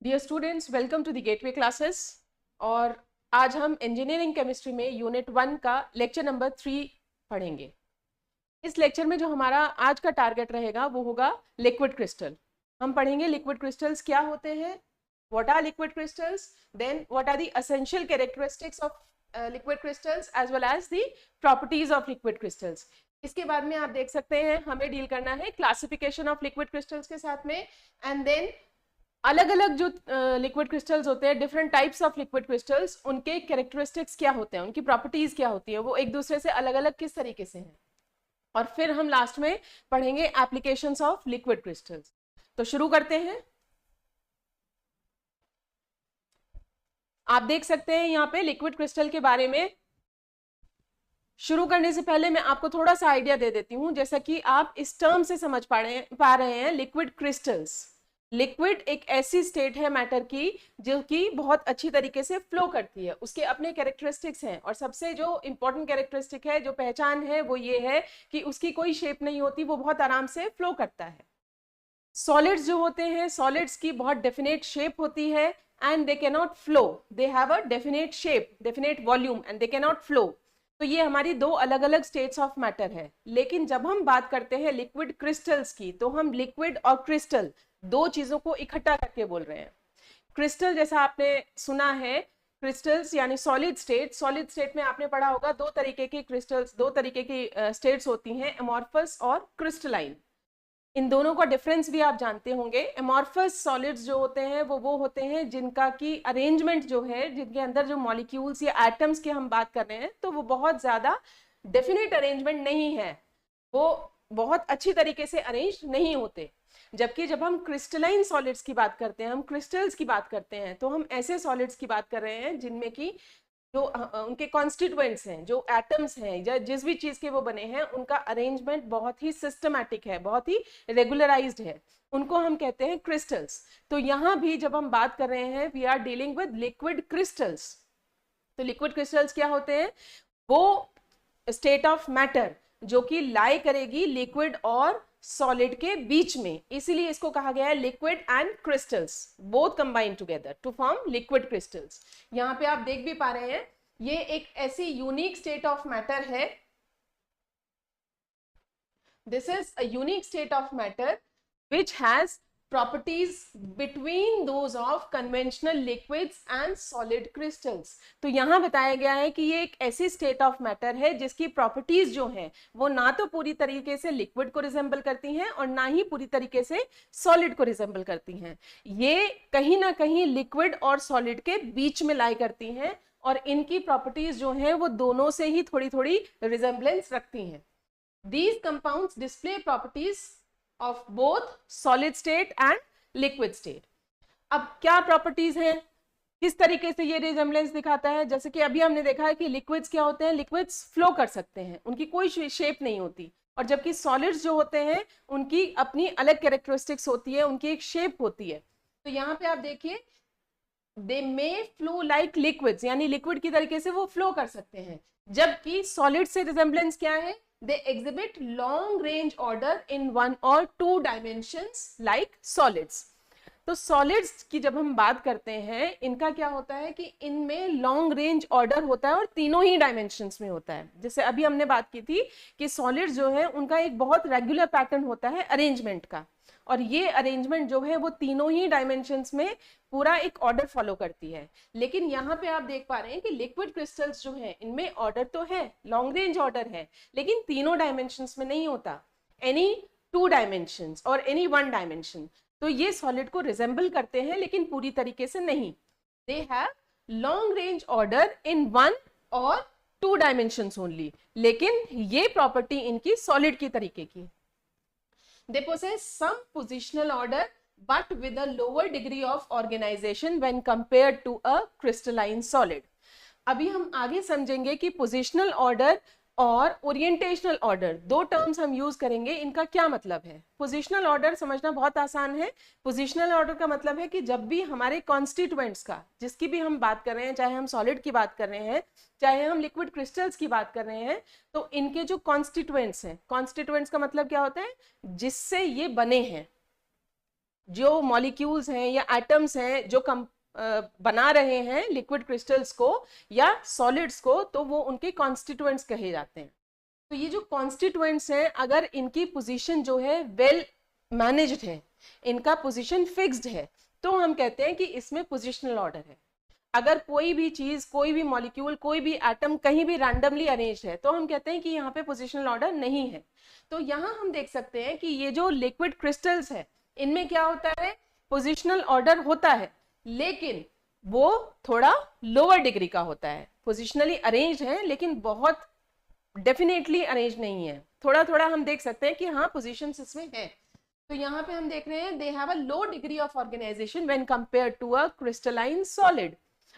Dear students, welcome to the gateway classes. और आज हम इंजीनियरिंग केमिस्ट्री में यूनिट 1 का लेक्चर नंबर 3 पढ़ेंगे। इस लेक्चर में जो हमारा आज का टारगेट रहेगा वो होगा लिक्विड क्रिस्टल। हम पढ़ेंगे लिक्विड क्रिस्टल्स क्या होते हैं, what are liquid crystals, then what are the essential characteristics of liquid crystals as well as the properties of liquid crystals. इसके बाद में आप देख सकते हैं हमें डील करना है क्लासिफिकेशन ऑफ लिक्विड क्रिस्टल्स के साथ में, एंड देन अलग अलग जो लिक्विड क्रिस्टल्स होते हैं, different types of liquid crystals, उनके कैरेक्टरिस्टिक्स क्या होते हैं, उनकी प्रॉपर्टीज क्या होती है, वो एक दूसरे से अलग अलग किस तरीके से हैं। और फिर हम लास्ट में पढ़ेंगे एप्लीकेशंस ऑफ लिक्विड क्रिस्टल्स। तो शुरू करते हैं। आप देख सकते हैं यहाँ पे लिक्विड क्रिस्टल के बारे में। शुरू करने से पहले मैं आपको थोड़ा सा आइडिया दे देती हूँ, जैसा कि आप इस टर्म से समझ पा रहे हैं लिक्विड क्रिस्टल्स। लिक्विड एक ऐसी स्टेट है मैटर की जो कि बहुत अच्छी तरीके से फ्लो करती है, उसके अपने कैरेक्टरिस्टिक्स हैं, और सबसे जो इंपॉर्टेंट कैरेक्टरिस्टिक है, जो पहचान है, वो ये है कि उसकी कोई शेप नहीं होती, वो बहुत आराम से फ्लो करता है। सॉलिड्स जो होते हैं, सॉलिड्स की बहुत डेफिनेट शेप होती है and they can not flow, they have a definite shape, definite volume and they can not flow. तो ये हमारी दो अलग अलग स्टेट्स ऑफ मैटर है। लेकिन जब हम बात करते हैं लिक्विड क्रिस्टल्स की, तो हम लिक्विड और क्रिस्टल दो चीजों को इकट्ठा करके बोल रहे हैं। क्रिस्टल जैसा आपने सुना है, क्रिस्टल्स यानी सॉलिड स्टेट। सॉलिड स्टेट में आपने पढ़ा होगा दो तरीके की क्रिस्टल्स, दो तरीके की स्टेट्स होती हैं, एमॉर्फस और क्रिस्टलाइन। इन दोनों का डिफरेंस भी आप जानते होंगे। एमॉर्फस सॉलिड्स जो होते हैं वो होते हैं जिनका की अरेंजमेंट जो है, जिनके अंदर जो मॉलिक्यूल्स या एटम्स की हम बात कर रहे हैं, तो वो बहुत ज्यादा डेफिनेट अरेंजमेंट नहीं है, वो बहुत अच्छी तरीके से अरेंज नहीं होते। जबकि जब हम क्रिस्टलाइन सॉलिड्स की बात करते हैं, हम क्रिस्टल्स की बात करते हैं, तो हम ऐसे सॉलिड्स की बात कर रहे हैं जिनमें की जो उनके कॉन्स्टिट्यूएंट्स हैं, जो एटम्स हैं, या जिस भी चीज के वो बने हैं, उनका अरेंजमेंट बहुत ही सिस्टमैटिक है, बहुत ही रेगुलराइज्ड है, उनको हम कहते हैं क्रिस्टल्स। तो यहाँ भी जब हम बात कर रहे हैं, we are dealing with liquid crystals. तो लिक्विड क्रिस्टल्स क्या होते हैं? वो स्टेट ऑफ मैटर जो कि लाई करेगी लिक्विड और सॉलिड के बीच में, इसीलिए इसको कहा गया है liquid and crystals, both combine together to form liquid crystals. यहाँ पे आप देख भी पा रहे हैं, ये एक ऐसी यूनिक स्टेट ऑफ मैटर है, this is a unique state of matter which has properties between those of conventional liquids and solid crystals। तो यहां बताया गया है कि ये एक ऐसी स्टेट ऑफ मैटर है जिसकी प्रॉपर्टीज जो हैं वो ना तो पूरी तरीके से लिक्विड को रिजेंबल करती हैं और ना ही पूरी तरीके से सॉलिड को रिजेंबल करती हैं। ये कहीं ना कहीं लिक्विड और सॉलिड के बीच में लाई करती हैं, और इनकी प्रॉपर्टीज जो हैं वो दोनों से ही थोड़ी थोड़ी रिजेंबलेंस रखती हैं। These compounds display properties of both solid state and liquid state। अब क्या प्रॉपर्टीज हैं, किस तरीके से ये रिजेम्बलेंस दिखाता है? जैसे कि अभी हमने देखा है कि लिक्विड्स क्या होते हैं, लिक्विड्स फ्लो कर सकते हैं, उनकी कोई शेप नहीं होती, और जबकि सॉलिड्स जो होते हैं उनकी अपनी अलग कैरेक्टरिस्टिक्स होती है, उनकी एक शेप होती है। तो यहाँ पे आप देखिए, दे मे फ्लो लाइक लिक्विड्स, यानी लिक्विड की तरीके से वो फ्लो कर सकते हैं, जबकि सॉलिड से रिजेम्बलेंस क्या है? They exhibit long range order in 1 or 2 dimensions like solids। तो सॉलिड्स की जब हम बात करते हैं, इनका क्या होता है कि इनमें लॉन्ग रेंज ऑर्डर होता है और तीनों ही डायमेंशंस में होता है। जैसे अभी हमने बात की थी कि सॉलिड्स जो है उनका एक बहुत रेगुलर पैटर्न होता है अरेंजमेंट का, और ये अरेंजमेंट जो है वो तीनों ही डायमेंशंस में पूरा एक ऑर्डर फॉलो करती है। लेकिन यहाँ पे आप देख पा रहे हैं कि लिक्विड क्रिस्टल्स जो है इनमें ऑर्डर तो है, लॉन्ग रेंज ऑर्डर है, लेकिन तीनों डायमेंशंस में नहीं होता, एनी 2 डायमेंशंस और एनी 1 डायमेंशन। तो ये सॉलिड को रिजेंबल करते हैं लेकिन पूरी तरीके से नहीं। They have long range order in 1 और 2 डायमेंशंस ओनली, लेकिन ये प्रॉपर्टी इनकी सॉलिड की तरीके की। They possess some positional order but with a lower degree of organization when compared to a crystalline solid। अभी हम आगे समझेंगे कि पोजिशनल ऑर्डर और ओरिएंटेशनल ऑर्डर, दो टर्म्स हम यूज करेंगे, इनका क्या मतलब है। पोजिशनल ऑर्डर समझना बहुत आसान है। पोजिशनल ऑर्डर का मतलब है कि जब भी हमारे कॉन्स्टिट्यूएंट्स का, जिसकी भी हम बात कर रहे हैं, चाहे हम सॉलिड की बात कर रहे हैं, चाहे हम लिक्विड क्रिस्टल्स की बात कर रहे हैं, तो इनके जो कॉन्स्टिट्यूएंट्स हैं, कॉन्स्टिट्यूएंट्स का मतलब क्या होता है? जिससे ये बने हैं, जो मॉलिक्यूल्स हैं या एटम्स हैं जो बना रहे हैं लिक्विड क्रिस्टल्स को या सॉलिड्स को, तो वो उनके कॉन्स्टिट्यूएंट्स कहे जाते हैं। तो ये जो कॉन्स्टिट्यूएंट्स हैं, अगर इनकी पोजीशन जो है वेल मैनेज्ड है, इनका पोजीशन फिक्स्ड है, तो हम कहते हैं कि इसमें पोजिशनल ऑर्डर है। अगर कोई भी चीज, कोई भी मॉलिक्यूल, कोई भी एटम कहीं भी रैंडमली अरेंज्ड है, तो हम कहते हैं कि यहाँ पे पोजिशनल ऑर्डर नहीं है। तो यहाँ हम देख सकते हैं कि ये जो लिक्विड क्रिस्टल्स है, इनमें क्या होता है, पोजिशनल ऑर्डर होता है, लेकिन वो थोड़ा लोअर डिग्री का होता है। पोजिशनली अरेंज्ड है लेकिन बहुत डेफिनेटली अरेंज नहीं है, थोड़ा थोड़ा हम देख सकते हैं कि हाँ पोजिशंस इसमें है। तो यहाँ पे हम देख रहे हैं they have a low degree of organization when compare to a crystalline solid.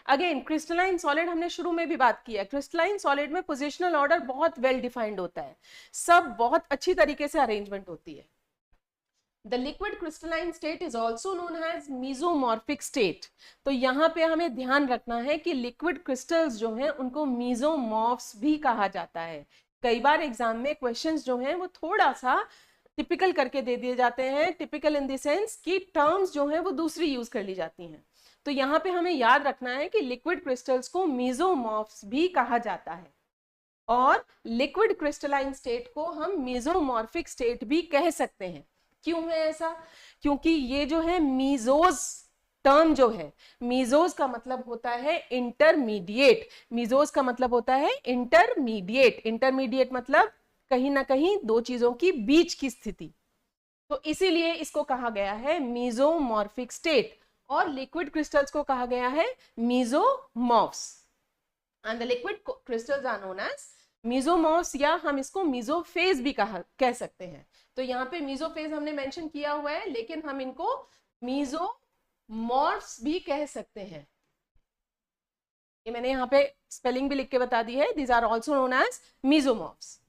Again crystalline solid हमने शुरू में भी बात की है, क्रिस्टलाइन सॉलिड में पोजिशनल ऑर्डर बहुत वेल डिफाइंड होता है, सब बहुत अच्छी तरीके से अरेंजमेंट होती है। The liquid crystalline state is also known as mesomorphic state। तो यहाँ पे हमें ध्यान रखना है कि लिक्विड क्रिस्टल्स जो हैं उनको मीजोमॉर्फ्स भी कहा जाता है। कई बार एग्जाम में क्वेश्चंस जो हैं वो थोड़ा सा टिपिकल करके दे दिए जाते हैं, टिपिकल इन द सेंस कि टर्म्स जो हैं वो दूसरी यूज कर ली जाती हैं। तो यहाँ पे हमें याद रखना है कि लिक्विड क्रिस्टल्स को मीजोमॉर्फ्स भी कहा जाता है और लिक्विड क्रिस्टलाइन स्टेट को हम मीजोमॉर्फिक स्टेट भी कह सकते हैं। क्यों है ऐसा? क्योंकि ये जो है मीजोज टर्म जो है, मीजोज का मतलब होता है इंटरमीडिएट, मीजोज का मतलब होता है इंटरमीडिएट, इंटरमीडिएट मतलब कहीं ना कहीं दो चीजों की बीच की स्थिति। तो इसीलिए इसको कहा गया है मीजोमॉर्फिक स्टेट और लिक्विड क्रिस्टल्स को कहा गया है mesomorphs. And the liquid crystals are known as mesomorphs, या हम इसको मीजोफेज भी कह सकते हैं। तो यहाँ पे मीजोफेज हमने मेंशन किया हुआ है, लेकिन हम इनको मीजोमॉर्फ्स भी कह सकते हैं। ये मैंने यहाँ पे स्पेलिंग भी लिख के बता दी है, these are also known as mesomorphs.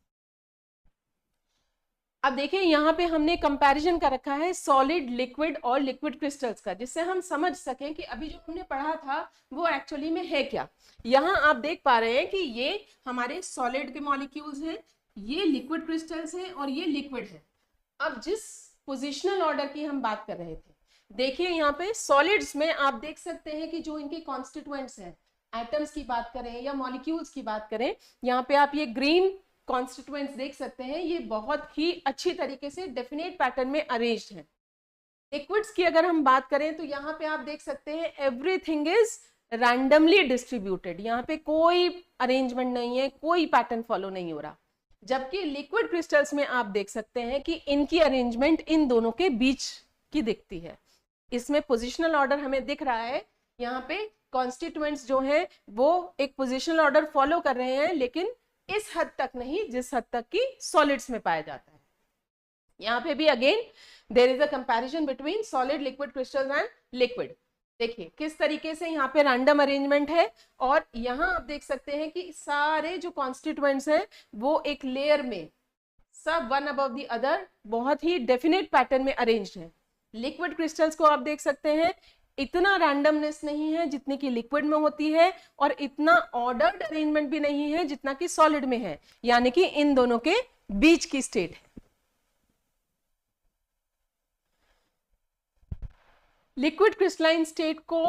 अब देखिए यहाँ पे हमने कंपैरिजन कर रखा है सॉलिड, लिक्विड और लिक्विड क्रिस्टल्स का, जिससे हम समझ सकें कि अभी जो हमने पढ़ा था वो एक्चुअली में है क्या। यहाँ आप देख पा रहे हैं कि ये हमारे सॉलिड के मॉलिक्यूल्स हैं, ये लिक्विड क्रिस्टल्स हैं और ये लिक्विड है। अब जिस पोजिशनल ऑर्डर की हम बात कर रहे थे, देखिए यहाँ पे सॉलिड्स में आप देख सकते हैं कि जो इनके कॉन्स्टिट्यूएंट्स हैं, एटम्स की बात करें या मॉलिक्यूल्स की बात करें, यहाँ पे आप ये ग्रीन कॉन्स्टिट्यूएंट्स देख सकते हैं, ये बहुत ही अच्छी तरीके से डेफिनेट पैटर्न में अरेंज्ड हैं। लिक्विड्स की अगर हम बात करें तो यहाँ पे आप देख सकते हैं एवरीथिंग इज रैंडमली डिस्ट्रीब्यूटेड, यहाँ पे कोई अरेंजमेंट नहीं है, कोई पैटर्न फॉलो नहीं हो रहा। जबकि लिक्विड क्रिस्टल्स में आप देख सकते हैं कि इनकी अरेंजमेंट इन दोनों के बीच की दिखती है। इसमें पोजिशनल ऑर्डर हमें दिख रहा है, यहाँ पे कॉन्स्टिट्यूएंट्स जो हैं वो एक पोजिशनल ऑर्डर फॉलो कर रहे हैं, लेकिन इस हद तक नहीं जिस हद तक की सॉलिड्स में पाया जाता है। यहाँ पे भी again there is a comparison between solid, liquid crystals and liquid. देखिए किस तरीके से यहाँ पे रैंडम अरेंजमेंट है, और यहाँ आप देख सकते हैं कि सारे जो कॉन्स्टिट्यूएंट्स हैं वो एक लेयर में सब वन अबव द अदर बहुत ही डेफिनेट पैटर्न में अरेंज्ड है। लिक्विड क्रिस्टल्स को आप देख सकते हैं इतना रैंडमनेस नहीं है जितनी कि लिक्विड में होती है, और इतना ऑर्डर्ड अरेंजमेंट भी नहीं है जितना कि सॉलिड में है, यानी कि इन दोनों के बीच की स्टेट है। लिक्विड क्रिस्टलाइन स्टेट को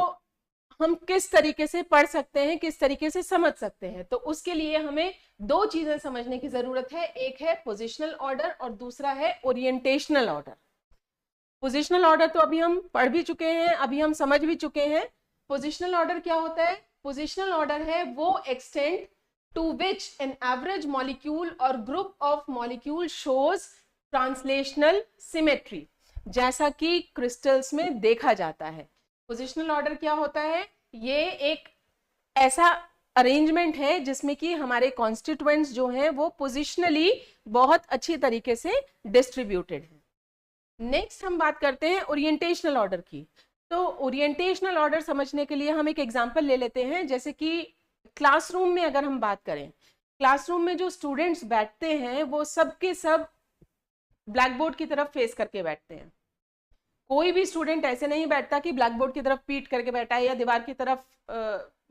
हम किस तरीके से पढ़ सकते हैं, किस तरीके से समझ सकते हैं, तो उसके लिए हमें दो चीजें समझने की जरूरत है। एक है पोजिशनल ऑर्डर और दूसरा है ओरिएंटेशनल ऑर्डर। पोजिशनल ऑर्डर तो अभी हम पढ़ भी चुके हैं, अभी हम समझ भी चुके हैं। पोजिशनल ऑर्डर क्या होता है? पोजिशनल ऑर्डर है वो extent to which an average molecule और group of molecule shows translational symmetry, जैसा कि क्रिस्टल्स में देखा जाता है। पोजिशनल ऑर्डर क्या होता है? ये एक ऐसा अरेंजमेंट है जिसमें कि हमारे कॉन्स्टिट्यूएंट्स जो हैं वो पोजिशनली बहुत अच्छी तरीके से डिस्ट्रीब्यूटेड है। नेक्स्ट हम बात करते हैं ओरिएंटेशनल ऑर्डर की। तो ओरिएंटेशनल ऑर्डर समझने के लिए हम एक एग्जांपल ले लेते हैं, जैसे कि क्लासरूम में अगर हम बात करें, क्लासरूम में जो स्टूडेंट्स बैठते हैं वो सब के सब ब्लैक बोर्ड की तरफ फेस करके बैठते हैं। कोई भी स्टूडेंट ऐसे नहीं बैठता कि ब्लैक बोर्ड की तरफ पीठ करके बैठा है या दीवार की तरफ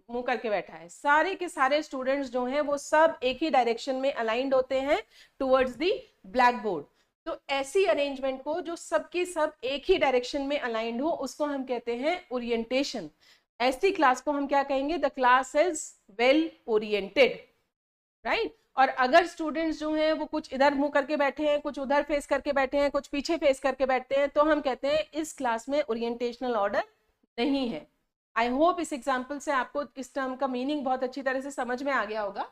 मुंह करके बैठा है। सारे के सारे स्टूडेंट्स जो हैं वो सब एक ही डायरेक्शन में अलाइंड होते हैं टुवर्ड्स दी ब्लैक बोर्ड। तो ऐसी अरेंजमेंट को जो सबकी सब एक ही डायरेक्शन में अलाइंड हो उसको हम कहते हैं ओरिएंटेशन। ऐसी क्लास को हम क्या कहेंगे? The class is well oriented, right. और अगर स्टूडेंट्स जो हैं वो कुछ इधर मुंह करके बैठे हैं, कुछ उधर फेस करके बैठे हैं, कुछ पीछे फेस करके बैठते हैं, तो हम कहते हैं इस क्लास में ओरिएंटेशनल ऑर्डर नहीं है। आई होप इस एग्जाम्पल से आपको इस टर्म का मीनिंग बहुत अच्छी तरह से समझ में आ गया होगा।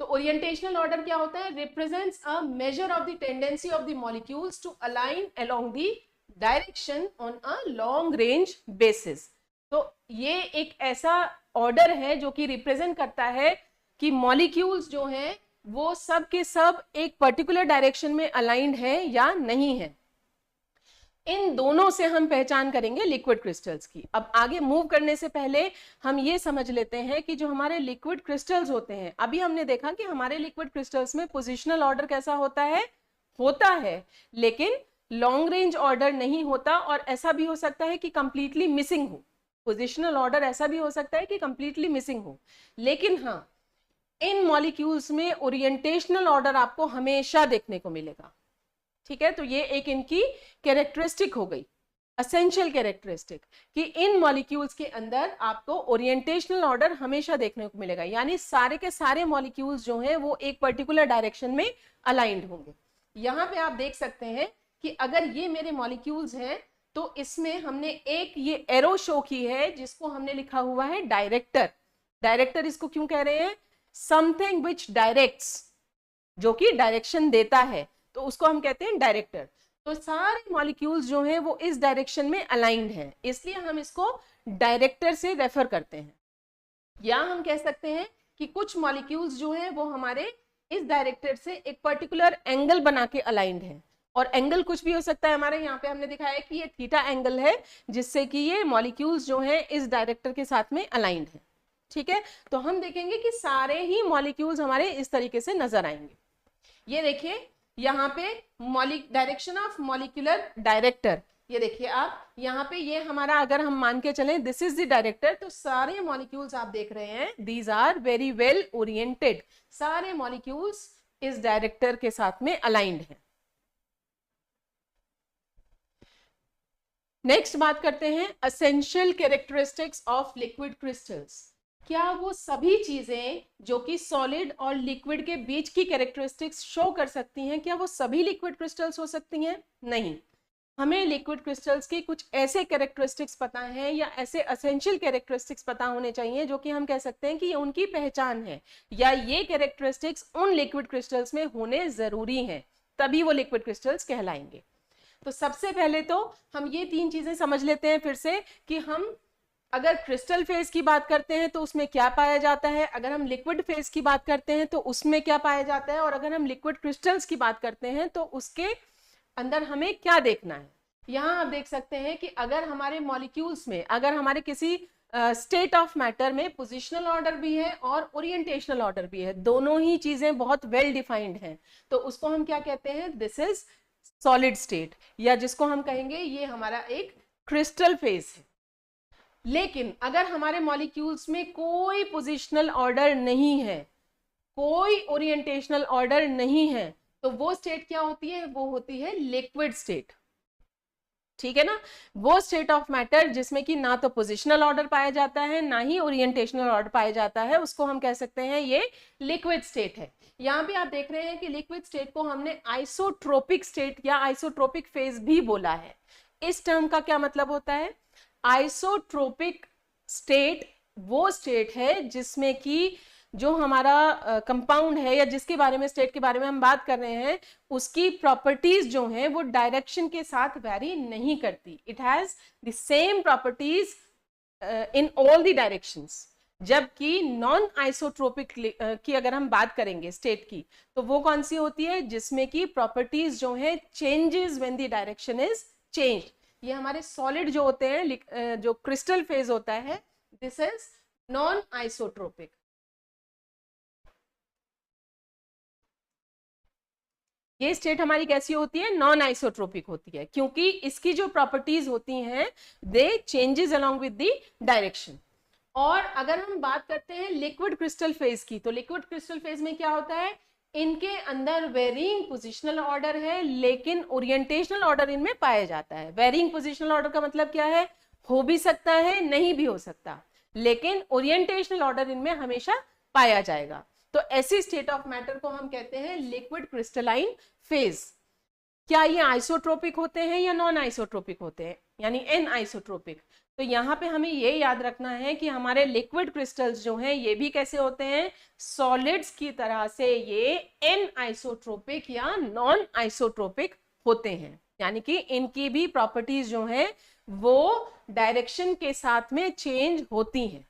तो ओरिएंटेशनल ऑर्डर क्या होता है? Represents a measure of the tendency of the molecules to align along the direction on a long range basis. तो ये एक ऐसा ऑर्डर है जो कि रिप्रेजेंट करता है कि मॉलिक्यूल्स जो हैं वो सब के सब एक पर्टिकुलर डायरेक्शन में अलाइंड है या नहीं है। इन दोनों से हम पहचान करेंगे लिक्विड क्रिस्टल्स की। अब आगे मूव करने से पहले हम ये समझ लेते हैं कि जो हमारे लिक्विड क्रिस्टल्स होते हैं, अभी हमने देखा कि हमारे लिक्विड क्रिस्टल्स में पोजिशनल ऑर्डर कैसा होता है, लेकिन लॉन्ग रेंज ऑर्डर नहीं होता, और ऐसा भी हो सकता है कि कंप्लीटली मिसिंग हो। पोजिशनल ऑर्डर ऐसा भी हो सकता है कि कंप्लीटली मिसिंग हो, लेकिन हाँ, इन मॉलिक्यूल्स में ओरिएंटेशनल ऑर्डर आपको हमेशा देखने को मिलेगा। ठीक है, तो ये एक इनकी कैरेक्टरिस्टिक हो गई, एसेंशियल कैरेक्टरिस्टिक, कि इन मॉलिक्यूल्स के अंदर आपको ओरिएंटेशनल ऑर्डर हमेशा देखने को मिलेगा, यानी सारे के सारे मॉलिक्यूल्स जो हैं वो एक पर्टिकुलर डायरेक्शन में अलाइंड होंगे। यहाँ पे आप देख सकते हैं कि अगर ये मेरे मॉलिक्यूल्स हैं तो इसमें हमने एक ये एरो शो की है जिसको हमने लिखा हुआ है डायरेक्टर। डायरेक्टर इसको क्यों कह रहे हैं? समथिंग विच डायरेक्ट्स, जो कि डायरेक्शन देता है, तो उसको हम कहते हैं डायरेक्टर। तो सारे मॉलिक्यूल्स जो हैं वो इस डायरेक्शन में अलाइंड हैं, इसलिए हम इसको डायरेक्टर से रेफर करते हैं। या हम कह सकते हैं कि कुछ मॉलिक्यूल्स जो हैं वो हमारे इस डायरेक्टर से एक पर्टिकुलर एंगल बना के अलाइंड है, और एंगल कुछ भी हो सकता है। हमारे यहाँ पे हमने दिखाया कि ये थीटा एंगल है, जिससे कि ये मॉलिक्यूल्स जो हैं इस डायरेक्टर के साथ में अलाइंड है। ठीक है, तो हम देखेंगे कि सारे ही मॉलिक्यूल्स हमारे इस तरीके से नजर आएंगे। ये देखिए यहाँ पे डायरेक्शन ऑफ मॉलिक्यूलर डायरेक्टर, ये देखिए आप यहाँ पे, ये हमारा अगर हम मान के चलें दिस इज द डायरेक्टर, तो सारे मॉलिक्यूल्स आप देख रहे हैं these are very well oriented, सारे मॉलिक्यूल्स इस डायरेक्टर के साथ में अलाइंड हैं। नेक्स्ट बात करते हैं essential characteristics of liquid crystals. क्या वो सभी चीजें जो कि सॉलिड और लिक्विड के बीच की कैरेक्टरिस्टिक्स शो कर सकती हैं, क्या वो सभी लिक्विड क्रिस्टल्स हो सकती हैं? नहीं, हमें लिक्विड क्रिस्टल्स की कुछ ऐसे कैरेक्टरिस्टिक्स पता हैं या ऐसे एसेंशियल कैरेक्टरिस्टिक्स पता होने चाहिए जो कि हम कह सकते हैं कि ये उनकी पहचान है, या ये कैरेक्टरिस्टिक्स उन लिक्विड क्रिस्टल्स में होने जरूरी हैं, तभी वो लिक्विड क्रिस्टल्स कहलाएंगे। तो सबसे पहले तो हम ये तीन चीजें समझ लेते हैं फिर से, कि हम अगर क्रिस्टल फेज की बात करते हैं तो उसमें क्या पाया जाता है, अगर हम लिक्विड फेज की बात करते हैं तो उसमें क्या पाया जाता है, और अगर हम लिक्विड क्रिस्टल्स की बात करते हैं तो उसके अंदर हमें क्या देखना है। यहाँ आप देख सकते हैं कि अगर हमारे मॉलिक्यूल्स में, अगर हमारे किसी स्टेट ऑफ मैटर में पोजिशनल ऑर्डर भी है और ओरिएंटेशनल ऑर्डर भी है, दोनों ही चीजें बहुत वेल डिफाइंड हैं, तो उसको हम क्या कहते हैं? दिस इज सॉलिड स्टेट, या जिसको हम कहेंगे ये हमारा एक क्रिस्टल फेज है। लेकिन अगर हमारे मॉलिक्यूल्स में कोई पोजिशनल ऑर्डर नहीं है, कोई ओरिएंटेशनल ऑर्डर नहीं है, तो वो स्टेट क्या होती है? वो होती है लिक्विड स्टेट। ठीक है ना, वो स्टेट ऑफ मैटर जिसमें कि ना तो पोजिशनल ऑर्डर पाया जाता है ना ही ओरिएंटेशनल ऑर्डर पाया जाता है, उसको हम कह सकते हैं ये लिक्विड स्टेट है। यहाँ पे आप देख रहे हैं कि लिक्विड स्टेट को हमने आइसोट्रोपिक स्टेट या आइसोट्रोपिक फेज भी बोला है। इस टर्म का क्या मतलब होता है? आइसोट्रोपिक स्टेट वो स्टेट है जिसमें कि जो हमारा कंपाउंड है या जिसके बारे में स्टेट के बारे में हम बात कर रहे हैं, उसकी प्रॉपर्टीज जो हैं वो डायरेक्शन के साथ वैरी नहीं करती। It has the same properties in all the directions. जबकि नॉन आइसोट्रोपिक की अगर हम बात करेंगे स्टेट की, तो वो कौन सी होती है? जिसमें की प्रॉपर्टीज जो है changes when the direction is changed. ये हमारे सॉलिड जो होते हैं, जो क्रिस्टल फेज होता है, दिस इज नॉन आइसोट्रोपिक। ये स्टेट हमारी कैसी होती है? नॉन आइसोट्रोपिक होती है, क्योंकि इसकी जो प्रॉपर्टीज होती हैं they changes along with the direction. और अगर हम बात करते हैं लिक्विड क्रिस्टल फेज की, तो लिक्विड क्रिस्टल फेज में क्या होता है? इनके अंदर वेरिंग पोजिशनल ऑर्डर है, लेकिन ओरिएंटेशनल ऑर्डर इनमें पाया जाता है। वेरिंग पोजिशनल ऑर्डर का मतलब क्या है, हो भी सकता है, नहीं भी हो सकता, लेकिन ओरिएंटेशनल ऑर्डर इनमें हमेशा पाया जाएगा। तो ऐसी स्टेट ऑफ मैटर को हम कहते हैं लिक्विड क्रिस्टलाइन फेज। क्या ये आइसोट्रोपिक होते हैं या नॉन आइसोट्रोपिक होते हैं, यानी एन आइसोट्रोपिक। तो यहाँ पे हमें ये याद रखना है कि हमारे लिक्विड क्रिस्टल्स जो हैं ये भी कैसे होते हैं, सॉलिड्स की तरह से ये एन आइसोट्रोपिक या नॉन आइसोट्रोपिक होते हैं, यानी कि इनकी भी प्रॉपर्टीज जो हैं वो डायरेक्शन के साथ में चेंज होती हैं।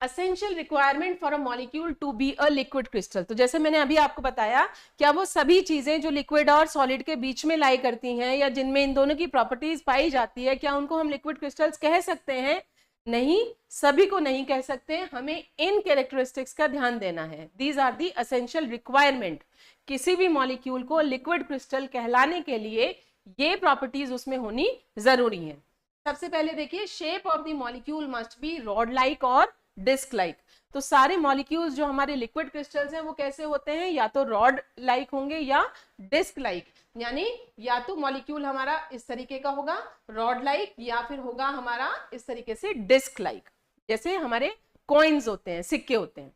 Essential requirement for a molecule to be a liquid crystal, तो जैसे मैंने अभी आपको बताया, क्या वो सभी चीजें जो लिक्विड और सॉलिड के बीच में लाई करती हैं या जिनमें इन दोनों की प्रॉपर्टीज पाई जाती है, क्या उनको हम लिक्विड क्रिस्टल्स कह सकते हैं? नहीं, सभी को नहीं कह सकते, हमें इन कैरेक्टरिस्टिक्स का ध्यान देना है। These are the essential requirement. किसी भी मॉलिक्यूल को लिक्विड क्रिस्टल कहलाने के लिए ये प्रॉपर्टीज उसमें होनी जरूरी है। सबसे पहले देखिए, shape of the molecule must be rod like और डिस्क लाइक। तो सारे मॉलिक्यूल्स जो हमारे लिक्विड क्रिस्टल्स हैं वो कैसे होते हैं, या तो रॉड लाइक होंगे या डिस्क लाइक, यानी या तो मॉलिक्यूल हमारा इस तरीके का होगा रॉड लाइक, या फिर होगा हमारा इस तरीके से डिस्क लाइक, जैसे हमारे कॉइन्स होते हैं, सिक्के होते हैं।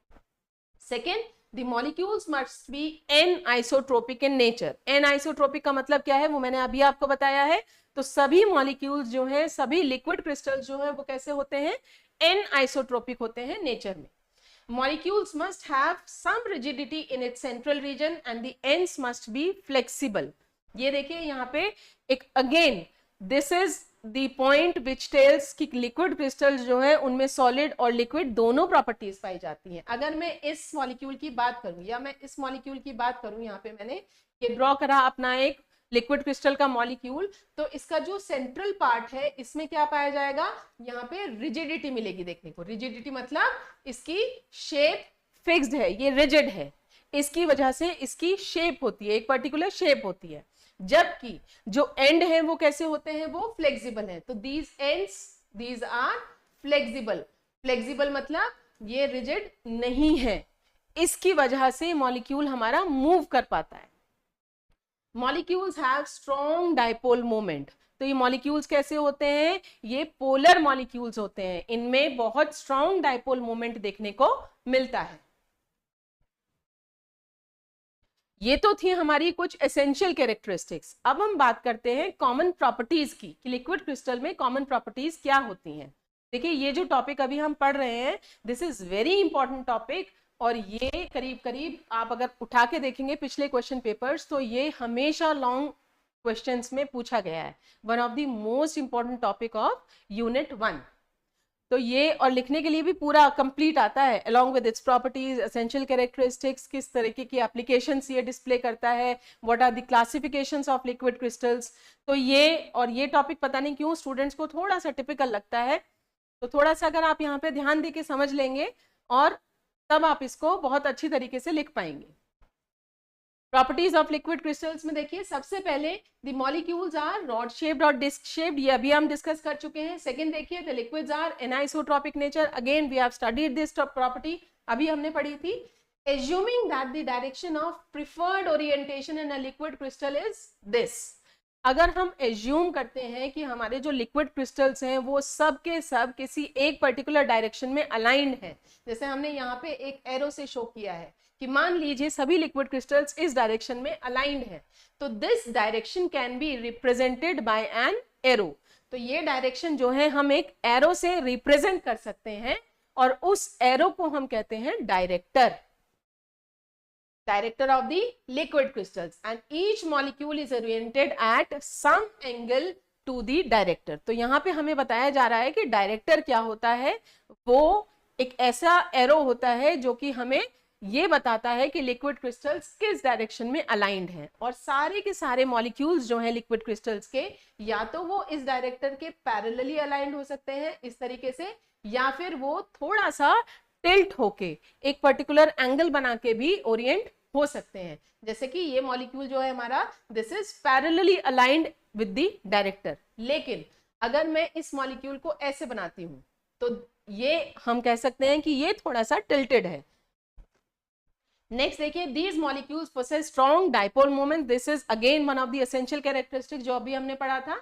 Second, the molecules must be n-isotropic in nature। n-isotropic का मतलब क्या है वो मैंने अभी आपको बताया है। तो सभी मॉलिक्यूल्स जो हैं, सभी लिक्विड क्रिस्टल्स जो हैं वो कैसे होते हैं, n-isotropic होते हैं नेचर में। Molecules must have some rigidity in its central region and the ends must be flexible। ये देखिए यहाँ पे एक again this is the point which tells कि लिक्विड क्रिस्टल्स जो है उनमें सॉलिड और लिक्विड दोनों प्रॉपर्टीज पाई जाती हैं। अगर मैं इस मॉलिक्यूल की बात करूं या मैं इस मॉलिक्यूल की बात करूं, यहाँ पे मैंने ये ड्रॉ करा अपना एक लिक्विड क्रिस्टल का मॉलिक्यूल, तो इसका जो सेंट्रल पार्ट है इसमें क्या पाया जाएगा, यहाँ पे रिजिडिटी मिलेगी देखने को। रिजिडिटी मतलब इसकी शेप फिक्स्ड है, ये रिजिड है, इसकी वजह से इसकी शेप होती है, एक पर्टिकुलर शेप होती है। जबकि जो एंड है वो कैसे होते हैं, वो फ्लेक्सिबल है। तो these ends these are flexible. Flexible मतलब ये रिजिड नहीं है, इसकी वजह से मॉलिक्यूल हमारा मूव कर पाता है। Molecules have strong dipole moment. तो ये मॉलिक्यूल्स कैसे होते हैं, ये पोलर मॉलिक्यूल्स होते हैं, इनमें बहुत स्ट्रॉन्ग डाइपोल मोमेंट देखने को मिलता है। ये तो थी हमारी कुछ एसेंशियल कैरेक्टरिस्टिक्स। अब हम बात करते हैं कॉमन प्रॉपर्टीज की, कि लिक्विड क्रिस्टल में कॉमन प्रॉपर्टीज क्या होती हैं। देखिए ये जो टॉपिक अभी हम पढ़ रहे हैं, this is very important topic, और ये करीब करीब आप अगर उठा के देखेंगे पिछले क्वेश्चन पेपर्स, तो ये हमेशा लॉन्ग क्वेश्चंस में पूछा गया है। One of the most important topic of unit 1। तो ये और लिखने के लिए भी पूरा कंप्लीट आता है, along with its properties, essential characteristics, किस तरीके की एप्लीकेशंस ये डिस्प्ले करता है, what are the classifications of liquid crystals। तो ये टॉपिक पता नहीं क्यों स्टूडेंट्स को थोड़ा सा टिपिकल लगता है, तो थोड़ा सा अगर आप यहाँ पे ध्यान दे के समझ लेंगे और तब आप इसको बहुत अच्छी तरीके से लिख पाएंगे। प्रॉपर्टीज ऑफ लिक्विड क्रिस्टल्स में देखिए, सबसे पहले the molecules are rod shaped और डिस्क शेप्ड, ये अभी हम डिस्कस कर चुके हैं। सेकंड देखिए, the liquids are anisotropic nature, again we have studied this property, अभी हमने पढ़ी थी। Assuming that the direction of preferred orientation in a liquid crystal is this. अगर हम एज्यूम करते हैं कि हमारे जो लिक्विड क्रिस्टल्स हैं वो सब के सब किसी एक पर्टिकुलर डायरेक्शन में अलाइंड है, जैसे हमने यहाँ पे एक एरो से शो किया है कि मान लीजिए सभी लिक्विड क्रिस्टल्स इस डायरेक्शन में अलाइंड है, तो this direction can be represented by an arrow. तो ये डायरेक्शन जो है हम एक एरो से रिप्रेजेंट कर सकते हैं, और उस एरो को हम कहते हैं director, director of the liquid crystals, and each molecule is oriented at some angle to the director। तो यहाँ पे हमें बताया जा रहा है कि डायरेक्टर क्या होता है, वो एक ऐसा एरो होता है जो कि हमें ये बताता है कि लिक्विड क्रिस्टल्स किस डायरेक्शन में अलाइंड हैं, और सारे के सारे मॉलिक्यूल्स जो हैं लिक्विड क्रिस्टल्स के, या तो वो इस डायरेक्टर के पैरेलली अलाइंड हो सकते हैं इस तरीके से, या फिर वो थोड़ा सा टिल्ट होके एक पर्टिकुलर एंगल बना के भी ओरिएंट हो सकते हैं। जैसे कि ये मॉलिक्यूल जो है हमारा, this is parallelly aligned with the director. लेकिन अगर मैं इस मॉलिक्यूल को ऐसे बनाती हूं, तो ये हम कह सकते हैं कि ये थोड़ा सा टिल्टेड है। नेक्स्ट देखिए, these molecules possess strong dipole moment, this is again one of the essential characteristic जो अभी हमने पढ़ा था.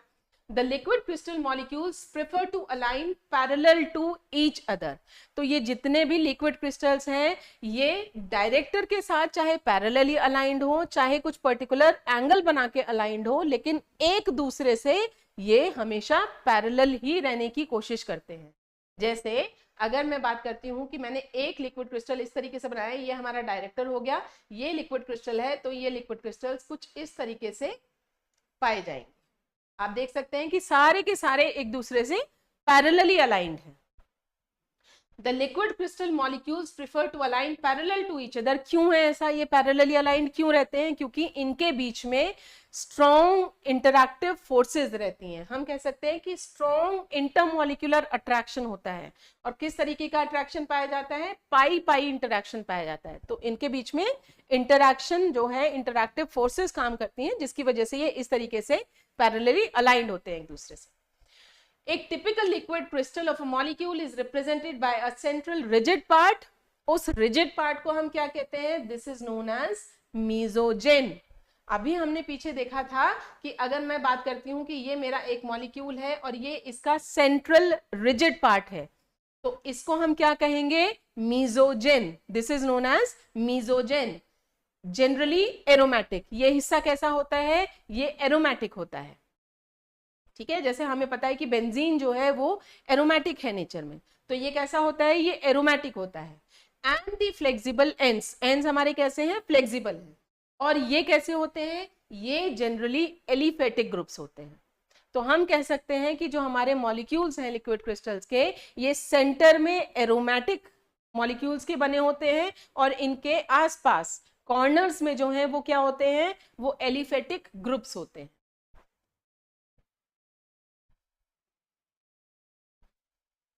The liquid crystal molecules prefer to align parallel to each other. तो ये जितने भी लिक्विड क्रिस्टल्स हैं ये डायरेक्टर के साथ चाहे पैरेलली अलाइंड हो, चाहे कुछ पर्टिकुलर एंगल बना के अलाइंड हो, लेकिन एक दूसरे से ये हमेशा पैरेलल ही रहने की कोशिश करते हैं. जैसे अगर मैं बात करती हूँ कि मैंने एक लिक्विड क्रिस्टल इस तरीके से बनाया है, ये हमारा डायरेक्टर हो गया, ये लिक्विड क्रिस्टल है, तो ये लिक्विड क्रिस्टल्स कुछ इस तरीके से पाए जाएंगे. आप देख सकते हैं कि सारे के सारे एक दूसरे से पैरेलली अलाइंड हैं. The liquid crystal molecules prefer to align parallel to each other. क्यों है ऐसा, ये पैरेलली अलाइंड क्यों रहते हैं? क्योंकि इनके बीच में स्ट्रॉन्ग इंटरैक्टिव फोर्सेस रहती हैं. हम कह सकते हैं कि स्ट्रॉन्ग इंटरमोलिकुलर अट्रैक्शन होता है. और किस तरीके का अट्रैक्शन पाया जाता है? पाई पाई इंटरैक्शन पाया जाता है. तो इनके बीच में इंटरैक्शन जो है, इंटरैक्टिव फोर्सेस काम करती हैं, जिसकी वजह से ये इस तरीके से पैरेलली अलाइंड होते हैं एक दूसरे से. एक typical liquid crystal of a molecule is represented by a central rigid part. उस रिजिड पार्ट को हम क्या कहते हैं? This is known as mesogen. अभी हमने पीछे देखा था कि अगर मैं बात करती हूं कि ये मेरा एक मॉलिक्यूल है और ये इसका सेंट्रल रिजिड पार्ट है, तो इसको हम क्या कहेंगे? Mesogen. This is known as mesogen. Generally aromatic. ये हिस्सा कैसा होता है? ये एरोमेटिक होता है. ठीक है, जैसे हमें पता है कि बेंजीन जो है वो एरोमेटिक है नेचर में, तो ये कैसा होता है? ये एरोमेटिक होता है. And the flexible ends, ends हमारे कैसे हैं? फ्लेक्सिबल हैं. और ये कैसे होते हैं? ये जनरली एलिफेटिक ग्रुप्स होते हैं. तो हम कह सकते हैं कि जो हमारे मॉलिक्यूल्स हैं लिक्विड क्रिस्टल्स के, ये सेंटर में एरोमेटिक मॉलिक्यूल्स के बने होते हैं और इनके आसपास कॉर्नर्स में जो है वो क्या होते हैं? वो एलिफेटिक ग्रुप्स होते हैं.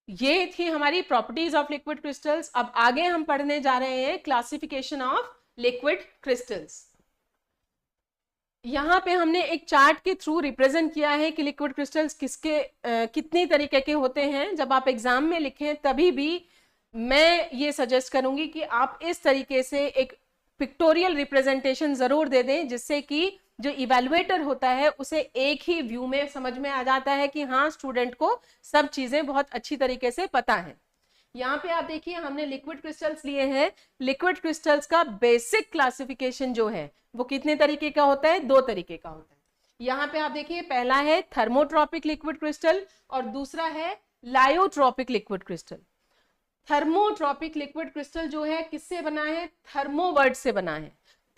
ये थी हमारी प्रॉपर्टीज ऑफ लिक्विड क्रिस्टल्स. अब आगे हम पढ़ने जा रहे हैं क्लासिफिकेशन ऑफ लिक्विड क्रिस्टल्स. यहाँ पे हमने एक चार्ट के थ्रू रिप्रेजेंट किया है कि लिक्विड क्रिस्टल्स किसके कितनी तरीके के होते हैं. जब आप एग्जाम में लिखें तभी भी मैं ये सजेस्ट करूंगी कि आप इस तरीके से एक पिक्टोरियल रिप्रेजेंटेशन जरूर दे दें, जिससे कि जो इवेलुएटर होता है उसे एक ही व्यू में समझ में आ जाता है कि हाँ, स्टूडेंट को सब चीजें बहुत अच्छी तरीके से पता है. यहाँ पे आप देखिए हमने लिक्विड क्रिस्टल्स लिए हैं. लिक्विड क्रिस्टल्स का बेसिक क्लासिफिकेशन जो है वो कितने तरीके का होता है? 2 तरीके का होता है. यहाँ पे आप देखिए, पहला है थर्मोट्रॉपिक लिक्विड क्रिस्टल और दूसरा है lyotropic liquid crystal. Thermotropic liquid crystal जो है किससे बना है? थर्मो वर्ड से बना है.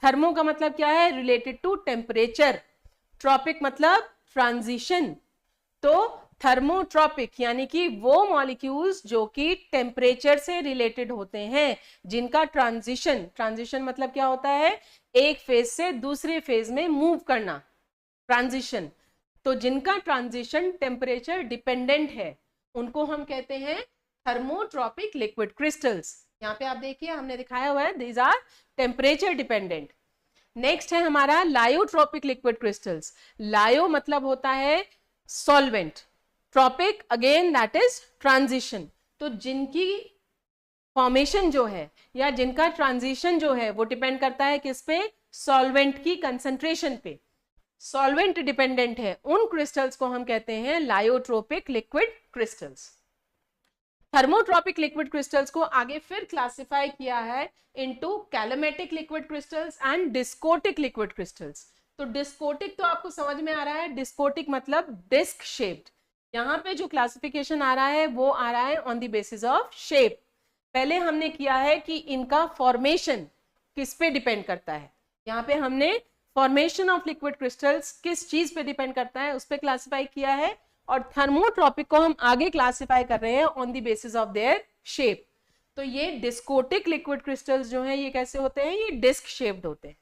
थर्मो का मतलब क्या है? Related to temperature. ट्रॉपिक मतलब ट्रांजिशन. तो थर्मोट्रॉपिक यानी कि वो मॉलिक्यूल्स जो कि टेम्परेचर से रिलेटेड होते हैं, जिनका ट्रांजिशन, ट्रांजिशन मतलब क्या होता है? एक फेज से दूसरे फेज में मूव करना, ट्रांजिशन. तो जिनका ट्रांजिशन टेम्परेचर डिपेंडेंट है उनको हम कहते हैं थर्मोट्रॉपिक लिक्विड क्रिस्टल्स. यहाँ पे आप देखिए हमने दिखाया हुआ है, these are temperature dependent. Next है हमारा लायोट्रॉपिक लिक्विड क्रिस्टल्स. लायो मतलब होता है solvent, tropic again that is transition. तो जिनकी फॉर्मेशन जो है या जिनका ट्रांजिशन जो है वो डिपेंड करता है किस पे? सॉल्वेंट की कंसंट्रेशन पे. सॉल्वेंट डिपेंडेंट है, उन क्रिस्टल्स को हम कहते हैं lyotropic liquid crystals. Thermotropic liquid crystals को आगे फिर क्लासिफाई किया है into calamitic liquid crystals and discotic liquid crystals. तो डिस्कोटिक तो आपको समझ में आ रहा है, डिस्कोटिक मतलब डिस्क शेप्ड. यहाँ पे जो क्लासिफिकेशन आ रहा है वो आ रहा है on the basis of shape. पहले हमने किया है कि इनका फॉर्मेशन किस पे डिपेंड करता है. यहाँ पे हमने फॉर्मेशन ऑफ लिक्विड क्रिस्टल्स किस चीज पे डिपेंड करता है उस पे क्लासिफाई किया है, और थर्मोट्रॉपिक को हम आगे क्लासिफाई कर रहे हैं on the basis of their shape. तो ये डिस्कोटिक लिक्विड क्रिस्टल्स जो हैं ये कैसे होते हैं? ये डिस्क शेप्ड होते हैं,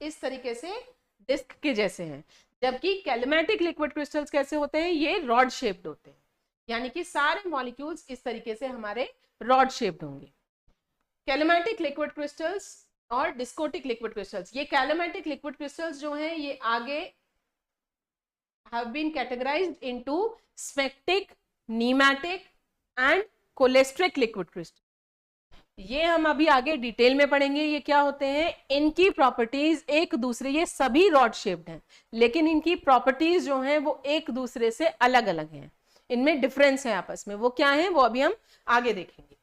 इस तरीके से डिस्क के जैसे हैं. जबकि कैलोमेटिक लिक्विड क्रिस्टल्स कैसे होते हैं? ये रॉड शेप्ड होते हैं, यानी कि सारे मॉलिक्यूल्स इस तरीके से हमारे रॉड शेप्ड होंगे. कैलोमेटिक लिक्विड क्रिस्टल्स और डिस्कोटिक लिक्विड क्रिस्टल्स, ये कैलोमेटिक लिक्विड क्रिस्टल्स जो हैं ये आगे have been categorized into smectic, nematic and cholesterol liquid crystal. ये हम अभी आगे डिटेल में पढ़ेंगे ये क्या होते हैं, इनकी प्रॉपर्टीज एक दूसरे, ये सभी रॉड शेप्ड हैं लेकिन इनकी प्रॉपर्टीज जो हैं वो एक दूसरे से अलग अलग हैं, इनमें डिफरेंस है आपस में, वो क्या है वो अभी हम आगे देखेंगे।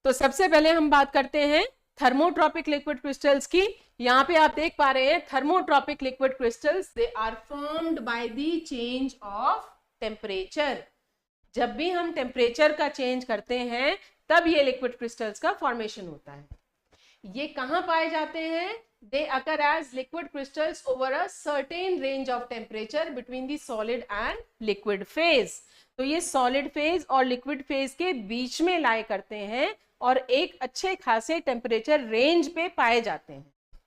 तो सबसे पहले हम बात करते हैं थर्मोट्रॉपिक लिक्विड क्रिस्टल्स की। यहाँ पे आप देख पा रहे हैं thermotropic liquid crystals, they are formed by the change of temperature. जब भी हम टेम्परेचर का चेंज करते हैं तब ये लिक्विड क्रिस्टल्स का फॉर्मेशन होता है। ये कहाँ पाए जाते हैं, they occur as liquid crystals over a certain range of temperature between the solid and liquid phase. तो ये सॉलिड फेज और लिक्विड फेज के बीच में लाए करते हैं और एक अच्छे खासे टेम्परेचर रेंज पे पाए जाते हैं।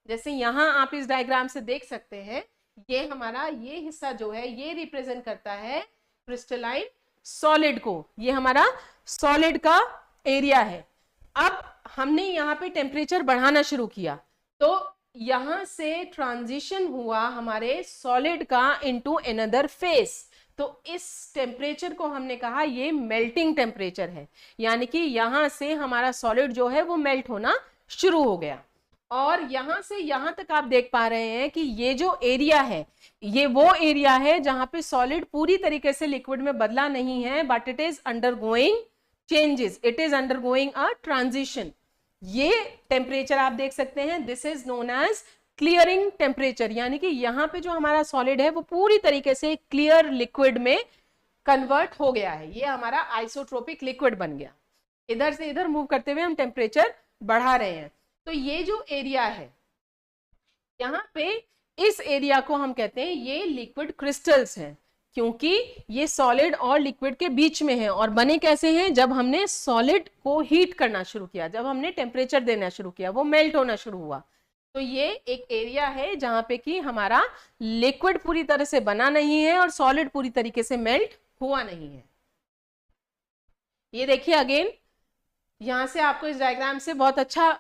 जैसे यहाँ आप इस डायग्राम से देख सकते हैं, ये हमारा ये हिस्सा जो है ये रिप्रेजेंट करता है क्रिस्टलाइन सॉलिड को, ये हमारा सॉलिड का एरिया है। अब हमने यहाँ पे टेम्परेचर बढ़ाना शुरू किया तो यहां से ट्रांजिशन हुआ हमारे सॉलिड का इनटू अनदर फेज। तो इस टेम्परेचर को हमने कहा ये मेल्टिंग टेम्परेचर है, यानी कि यहां से हमारा सॉलिड जो है वो मेल्ट होना शुरू हो गया। और यहां से यहां तक आप देख पा रहे हैं कि ये जो एरिया है ये वो एरिया है जहां पे सॉलिड पूरी तरीके से लिक्विड में बदला नहीं है, but it is undergoing changes, it is undergoing a transition. ये टेम्परेचर आप देख सकते हैं, this is known as clearing temperature, यानी कि यहाँ पे जो हमारा सॉलिड है वो पूरी तरीके से क्लियर लिक्विड में कन्वर्ट हो गया है, ये हमारा आइसोट्रोपिक लिक्विड बन गया। इधर से इधर मूव करते हुए हम टेम्परेचर बढ़ा रहे हैं। तो ये जो एरिया है यहाँ पे, इस एरिया को हम कहते हैं ये लिक्विड क्रिस्टल्स हैं, क्योंकि ये सॉलिड और लिक्विड के बीच में है। और बने कैसे हैं, जब हमने सॉलिड को हीट करना शुरू किया, जब हमने टेम्परेचर देना शुरू किया, वो मेल्ट होना शुरू हुआ। तो ये एक एरिया है जहां पे कि हमारा लिक्विड पूरी तरह से बना नहीं है और सॉलिड पूरी तरीके से मेल्ट हुआ नहीं है। ये देखिए अगेन, यहां से आपको इस डायग्राम से बहुत अच्छा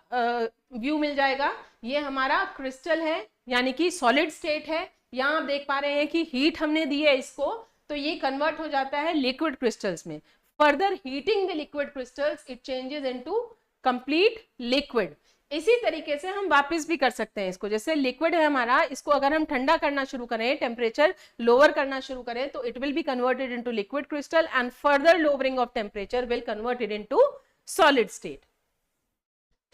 व्यू मिल जाएगा। ये हमारा क्रिस्टल है, यानी कि सॉलिड स्टेट है। यहाँ आप देख पा रहे हैं कि हीट हमने दी है इसको, तो ये कन्वर्ट हो जाता है लिक्विड क्रिस्टल्स में। Further heating the liquid crystals it changes into complete liquid. इसी तरीके से हम वापस भी कर सकते हैं इसको, जैसे लिक्विड है हमारा, इसको अगर हम ठंडा करना शुरू करें, टेम्परेचर लोअर करना शुरू करें, तो it will be converted into liquid crystal and further lowering of temperature will convert it into solid state.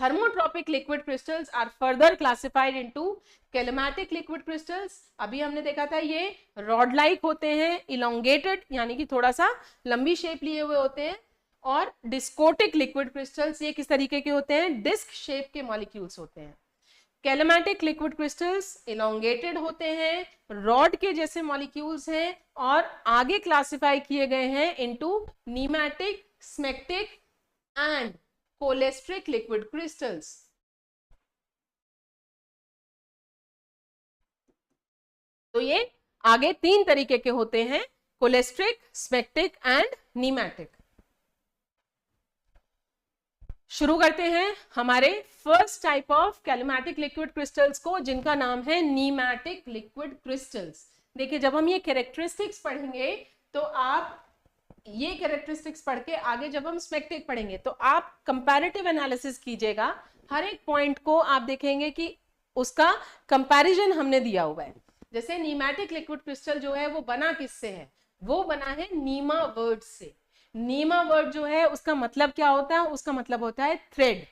Thermotropic liquid crystals are further classified into calamatic liquid crystals. अभी हमने देखा था ये rod like होते हैं, elongated यानी कि थोड़ा सा लंबी शेप लिए हुए होते हैं, और डिस्कोटिक लिक्विड क्रिस्टल्स ये किस तरीके के होते हैं, डिस्क शेप के मॉलिक्यूल्स होते हैं। कैलोमैटिक लिक्विड क्रिस्टल्स elongated होते हैं, रॉड के जैसे मॉलिक्यूल्स हैं, और आगे क्लासिफाई किए गए हैं into nematic, smectic and cholestric liquid crystals. तो ये आगे तीन तरीके के होते हैं, कोलेस्ट्रिक, स्मेक्टिक एंड नीमैटिक। शुरू करते हैं हमारे first type of calamitic liquid crystals को, जिनका नाम है नीमैटिक लिक्विड क्रिस्टल्स। देखिए जब हम ये कैरेक्टरिस्टिक्स पढ़ेंगे तो आप ये कैरेक्टरिस्टिक्स पढ़ के आगे जब हम स्पेक्टिक पढ़ेंगे तो आप कंपैरेटिव एनालिसिस कीजिएगा, हर एक पॉइंट को आप देखेंगे कि उसका कंपैरिजन हमने दिया हुआ है। जैसे नीमैटिक लिक्विड क्रिस्टल जो है वो बना किससे है, वो बना है नीमा वर्ड से। नीमा वर्ड जो है उसका मतलब क्या होता है, उसका मतलब होता है थ्रेड।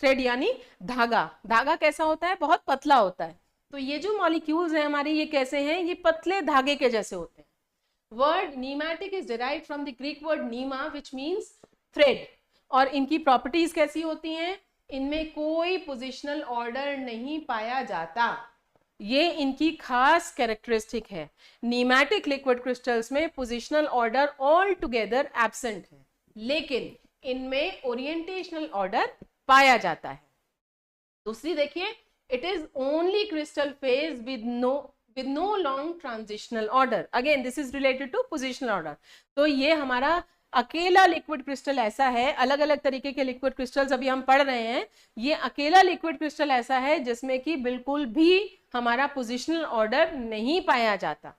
थ्रेड यानी धागा। धागा कैसा होता है, बहुत पतला होता है। तो ये जो मॉलिक्यूल्स हैं हमारे, ये कैसे हैं, ये पतले धागे के जैसे होते हैं। Word pneumatic is derived from the Greek word pneuma which means thread। और इनकी प्रॉपर्टीज कैसी होती हैं, इनमें कोई पोजिशनल ऑर्डर नहीं पाया जाता, ये इनकी खास कैरेक्टरिस्टिक है। न्यूमैटिक लिक्विड क्रिस्टल्स में positional order all together absent है, लेकिन इनमें ओरिएंटेशनल ऑर्डर पाया जाता है। दूसरी देखिए, it is only crystal phase with no long transitional order. Again this is related to positional order। तो ये हमारा अकेला लिक्विड क्रिस्टल ऐसा है, अलग अलग तरीके के लिक्विड क्रिस्टल्स अभी हम पढ़ रहे हैं, ये अकेला लिक्विड क्रिस्टल ऐसा है जिसमें कि बिल्कुल भी हमारा पोजिशनल ऑर्डर नहीं पाया जाता।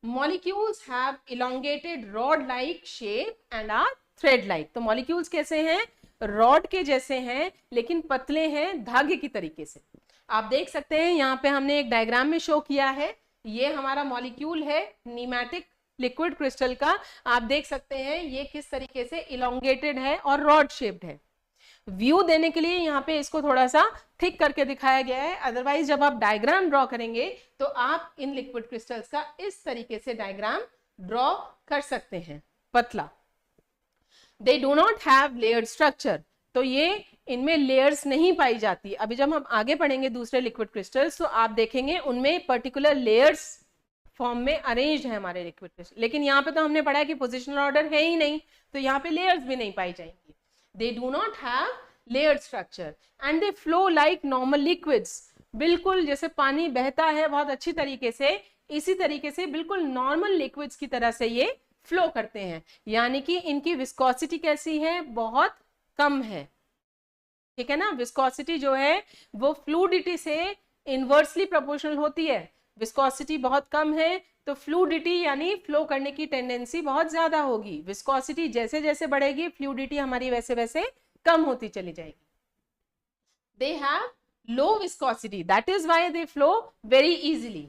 Molecules have elongated rod like shape and are thread like. तो मॉलिक्यूल्स कैसे हैं, रॉड के जैसे हैं लेकिन पतले हैं धागे की तरीके से। आप देख सकते हैं यहाँ पे हमने एक डायग्राम में शो किया है, ये हमारा मॉलिक्यूल है नीमैटिक लिक्विड क्रिस्टल का। आप देख सकते हैं ये किस तरीके से इलोंगेटेड है और रॉड शेप्ड है। व्यू देने के लिए यहाँ पे इसको थोड़ा सा थिक करके दिखाया गया है, अदरवाइज जब आप डायग्राम ड्रॉ करेंगे तो आप इन लिक्विड क्रिस्टल्स का इस तरीके से डायग्राम ड्रॉ कर सकते हैं, पतला। They do not have layered structure, तो ये इनमें लेयर्स नहीं पाई जाती। अभी जब हम आगे पढ़ेंगे दूसरे लिक्विड क्रिस्टल्स तो आप देखेंगे उनमें पर्टिकुलर लेयर्स फॉर्म में अरेंज्ड है हमारे लिक्विड क्रिस्टल, लेकिन यहाँ पे तो हमने पढ़ा है कि पोजिशनल ऑर्डर है ही नहीं, तो यहाँ पे लेयर्स भी नहीं पाई जाएंगी। They do not have layered structure and they flow like normal liquids, बिल्कुल जैसे पानी बहता है बहुत अच्छी तरीके से, इसी तरीके से बिल्कुल नॉर्मल लिक्विड्स की तरह से ये फ्लो करते हैं। यानी कि इनकी विस्कोसिटी कैसी है, बहुत कम है, ठीक है ना। विस्कोसिटी जो है वो फ्लूइडिटी से इनवर्सली प्रोपोर्शनल होती है। विस्कोसिटी बहुत कम है तो फ्लूइडिटी यानी फ्लो करने की टेंडेंसी बहुत ज्यादा होगी। विस्कोसिटी जैसे जैसे बढ़ेगी फ्लूइडिटी हमारी वैसे वैसे कम होती चली जाएगी। They have low viscosity, that is why they flow very easily.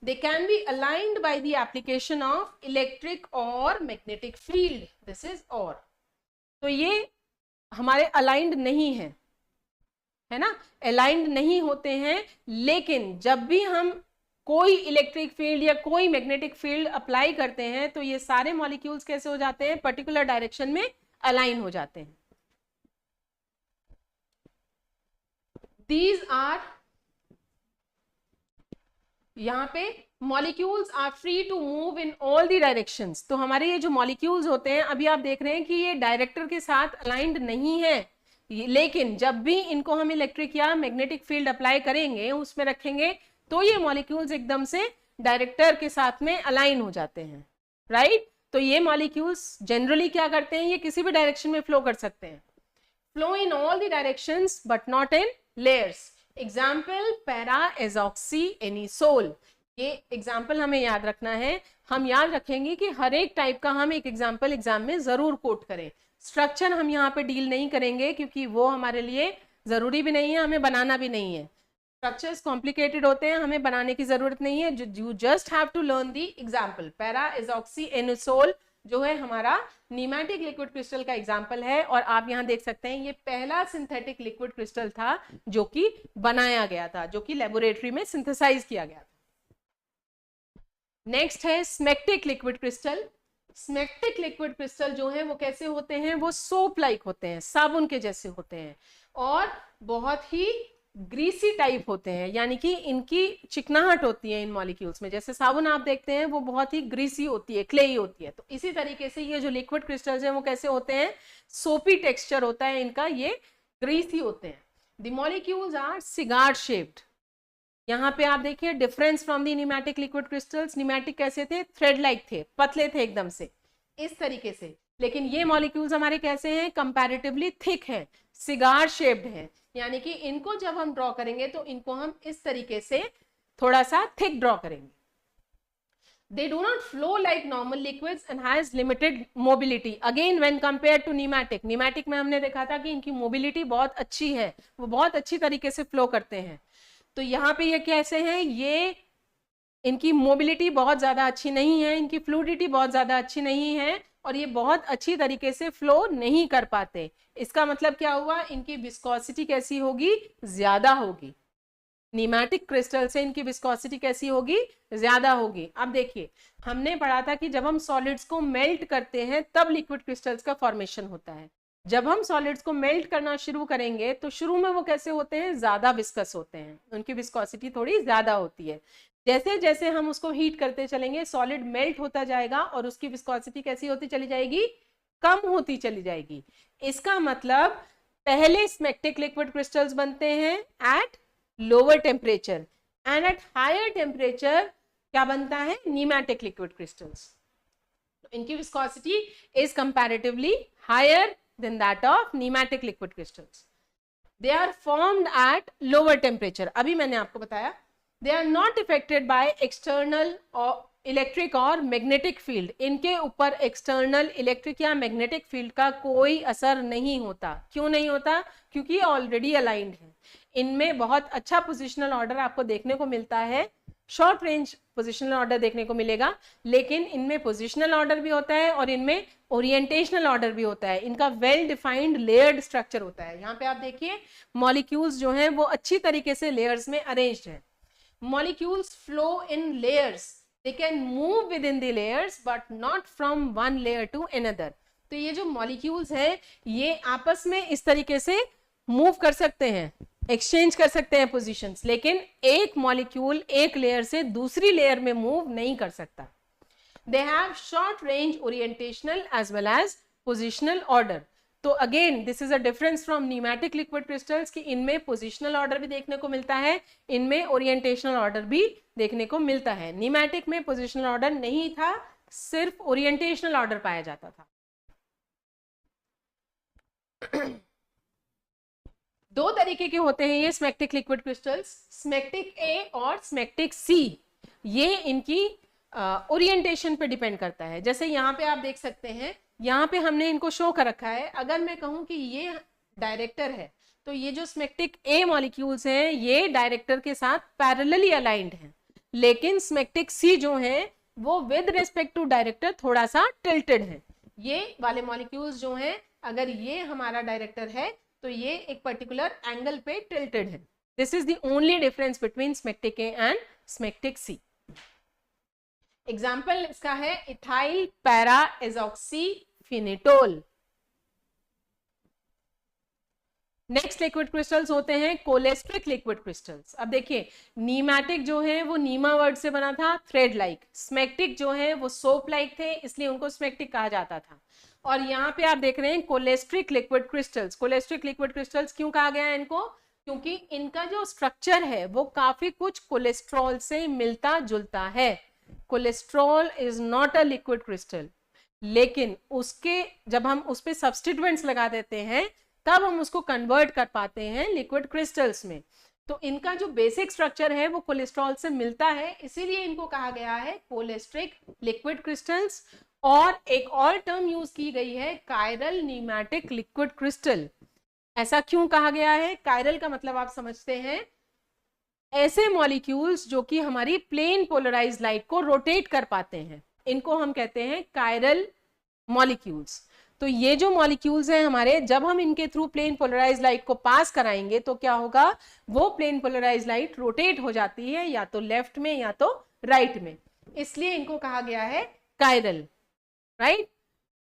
They can be aligned by the application of electric or magnetic field. This is or. तो ये हमारे aligned नहीं है ना, aligned नहीं होते हैं, लेकिन जब भी हम कोई इलेक्ट्रिक फील्ड या कोई मैग्नेटिक फील्ड अप्लाई करते हैं तो ये सारे मॉलिक्यूल्स कैसे हो जाते हैं, पर्टिकुलर डायरेक्शन में अलाइन हो जाते हैं। These are, यहाँ पे molecules are free to move in all the directions. तो हमारे ये जो मॉलिक्यूल्स होते हैं अभी आप देख रहे हैं कि ये डायरेक्टर के साथ अलाइंड नहीं है, लेकिन जब भी इनको हम इलेक्ट्रिक या मैग्नेटिक फील्ड अप्लाई करेंगे उसमें रखेंगे तो ये मॉलिक्यूल्स एकदम से डायरेक्टर के साथ में अलाइन हो जाते हैं, राइट। तो ये मॉलिक्यूल्स जनरली क्या करते हैं, ये किसी भी डायरेक्शन में फ्लो कर सकते हैं, flow in all the directions but not in layers. Example para azoxy anisole, ये एग्जाम्पल हमें याद रखना है। हम याद रखेंगे कि हर एक टाइप का हम एक एग्जाम्पल एग्जाम में जरूर कोट करें। स्ट्रक्चर हम यहाँ पे डील नहीं करेंगे क्योंकि वो हमारे लिए जरूरी भी नहीं है, हमें बनाना भी नहीं है। स्ट्रक्चर्स कॉम्प्लिकेटेड होते हैं, हमें बनाने की जरूरत नहीं है। You just have to learn the example. Para azoxy anisole जो है हमारा नीमैटिक लिक्विड क्रिस्टल का एग्जाम्पल है, और आप यहाँ देख सकते हैं ये पहला सिंथेटिक लिक्विड क्रिस्टल था जो कि बनाया गया था, जो कि लेबोरेटरी में सिंथेसाइज किया गया था। नेक्स्ट है smectic liquid crystal. Smectic liquid crystal जो है वो कैसे होते हैं, वो सोप लाइक होते हैं, साबुन के जैसे होते हैं, और बहुत ही ग्रीसी टाइप होते हैं, यानी कि इनकी चिकनाहट होती है इन मॉलिक्यूल्स में। जैसे साबुन आप देखते हैं वो बहुत ही ग्रीसी होती है, क्लेई होती है, तो इसी तरीके से ये जो लिक्विड क्रिस्टल्स हैं वो कैसे होते हैं, सोपी टेक्सचर होता है इनका, ये ग्रीसी होते हैं। The molecules are cigar shaped. यहाँ पे आप देखिए difference from the nematic liquid crystals. Nematic कैसे थे, थ्रेड लाइक थे, पतले थे एकदम से इस तरीके से, लेकिन ये मॉलिक्यूल्स हमारे कैसे हैं, कंपैरेटिवली थिक हैं, सिगार शेप्ड हैं, यानी कि इनको जब हम ड्रॉ करेंगे तो इनको हम इस तरीके से थोड़ा सा थिक ड्रॉ करेंगे। They do not flow like normal liquids and has limited mobility. Again, when compared to pneumatic, pneumatic में हमने देखा था कि इनकी मोबिलिटी बहुत अच्छी है, वो बहुत अच्छी तरीके से फ्लो करते हैं। तो यहाँ पे ये कैसे हैं, ये इनकी मोबिलिटी बहुत ज्यादा अच्छी नहीं है, इनकी फ्लूइडिटी बहुत ज्यादा अच्छी नहीं है, और ये बहुत अच्छी तरीके से फ्लो नहीं कर पाते। इसका मतलब क्या हुआ, इनकी विस्कोसिटी कैसी होगी, ज्यादा होगी। न्यूमैटिक क्रिस्टल से इनकी विस्कोसिटी कैसी होगी, ज्यादा होगी। अब देखिए हमने पढ़ा था कि जब हम सॉलिड्स को मेल्ट करते हैं तब लिक्विड क्रिस्टल्स का फॉर्मेशन होता है। जब हम सॉलिड्स को मेल्ट करना शुरू करेंगे तो शुरू में वो कैसे होते हैं, ज्यादा विस्कस होते हैं, उनकी विस्कोसिटी थोड़ी ज्यादा होती है। जैसे जैसे हम उसको हीट करते चलेंगे सॉलिड मेल्ट होता जाएगा और उसकी विस्कोसिटी कैसी होती चली जाएगी, कम होती चली जाएगी। इसका मतलब पहले स्मेक्टिक लिक्विड क्रिस्टल्स बनते हैं at lower temperature, and at higher temperature क्या बनता है, न्यूमैटिक लिक्विड क्रिस्टल्स। इनकी viscosity is comparatively higher than that of pneumatic liquid crystals. They are formed at lower temperature. अभी मैंने आपको बताया they are not affected by external or electric और magnetic field, इनके ऊपर एक्सटर्नल इलेक्ट्रिक या magnetic field का कोई असर नहीं होता। क्यों नहीं होता? क्योंकि ऑलरेडी अलाइंड है। इनमें बहुत अच्छा पोजिशनल ऑर्डर आपको देखने को मिलता है, शॉर्ट रेंज पोजिशनल ऑर्डर देखने को मिलेगा, लेकिन इनमें पोजिशनल ऑर्डर भी होता है और इनमें ओरिएंटेशनल ऑर्डर भी होता है। इनका वेल डिफाइंड लेयर्ड स्ट्रक्चर होता है। यहाँ पे आप देखिए मॉलिक्यूल्स जो हैं वो अच्छी तरीके से लेयर्स में अरेंज्ड है। Molecules flow in layers, they can move within the layers but not from one layer to another। तो ये जो मॉलिक्यूल्स हैं ये आपस में इस तरीके से मूव कर सकते हैं, एक्सचेंज कर सकते हैं पोजीशंस, लेकिन एक मॉलिक्यूल एक लेयर से दूसरी लेयर में मूव नहीं कर सकता। they have short range orientational as well as positional order। तो again this is a difference from pneumatic liquid crystals कि इनमें पोजिशनल ऑर्डर भी देखने को मिलता है, इनमें ओरिएंटेशनल ऑर्डर भी देखने को मिलता है। न्यूमेटिक में पोजिशनल ऑर्डर नहीं था, सिर्फ ओरिएंटेशनल ऑर्डर पाया जाता था। दो तरीके के होते हैं ये स्मेक्टिक लिक्विड क्रिस्टल्स, स्मेक्टिक ए और स्मेक्टिक सी। ये इनकी ओरिएंटेशन पे डिपेंड करता है। जैसे यहाँ पे आप देख सकते हैं, यहाँ पे हमने इनको शो कर रखा है। अगर मैं कहूँ कि ये डायरेक्टर है तो ये जो स्मेक्टिक ए मॉलिक्यूल्स हैं ये डायरेक्टर के साथ पैरेलली अलाइंड हैं, लेकिन स्मेक्टिक सी जो है वो विद रिस्पेक्ट टू डायरेक्टर थोड़ा सा टिल्टेड है। ये वाले मॉलिक्यूल्स जो हैं अगर ये हमारा डायरेक्टर है तो ये एक पर्टिकुलर एंगल पे टिल्टेड है। This is the only difference between smectic A and smectic C. Example इसका है ethyl para azoxy phenetole. Next liquid crystals होते हैं कोलेस्ट्रिक लिक्विड क्रिस्टल्स। अब देखिए नीमैटिक जो है वो नीमा वर्ड से बना था, थ्रेड लाइक। स्मेक्टिक जो है वो सोप लाइक थे, इसलिए उनको स्मेक्टिक कहा जाता था। और यहाँ पे आप देख रहे हैं cholesteric liquid crystals. कोलेस्ट्रिक liquid crystals क्यों कहा गया है इनको? क्योंकि इनका जो स्ट्रक्चर है वो काफी कुछ कोलेस्ट्रॉल से मिलता जुलता है। Cholesterol is not a liquid crystal, लेकिन उसके जब हम उस पे सब्स्टिट्यूएंट्स लगा देते हैं तब हम उसको कन्वर्ट कर पाते हैं लिक्विड क्रिस्टल्स में। तो इनका जो बेसिक स्ट्रक्चर है वो कोलेस्ट्रॉल से मिलता है, इसीलिए इनको कहा गया है कोलेस्ट्रिक लिक्विड क्रिस्टल्स। और एक और टर्म यूज की गई है कायरल नीमैटिक लिक्विड क्रिस्टल। ऐसा क्यों कहा गया है? कायरल का मतलब आप समझते हैं, ऐसे मॉलिक्यूल्स जो कि हमारी प्लेन पोलराइज्ड लाइट को रोटेट कर पाते हैं, इनको हम कहते हैं कायरल मॉलिक्यूल्स। तो ये जो मॉलिक्यूल्स हैं हमारे, जब हम इनके थ्रू प्लेन पोलराइज्ड लाइट को पास कराएंगे तो क्या होगा, वो प्लेन पोलराइज्ड लाइट रोटेट हो जाती है या तो लेफ्ट में या तो राइट में, इसलिए इनको कहा गया है कायरल, राइट।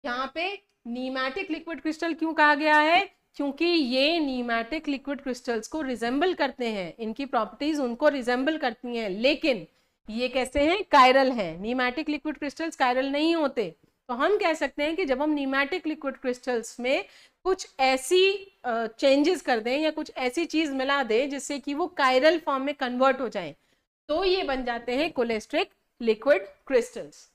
यहाँ पे नीमैटिक लिक्विड क्रिस्टल क्यों कहा गया है? क्योंकि ये नीमैटिक लिक्विड क्रिस्टल्स को रिजेंबल करते हैं, इनकी प्रॉपर्टीज उनको रिजेंबल करती हैं, लेकिन ये कैसे हैं? कायरल हैं। नीमैटिक लिक्विड क्रिस्टल्स कायरल नहीं होते। तो हम कह सकते हैं कि जब हम नीमैटिक लिक्विड क्रिस्टल्स में कुछ ऐसी चेंजेस कर दें या कुछ ऐसी चीज मिला दें जिससे कि वो कायरल फॉर्म में कन्वर्ट हो जाए, तो ये बन जाते हैं cholesteric liquid crystals.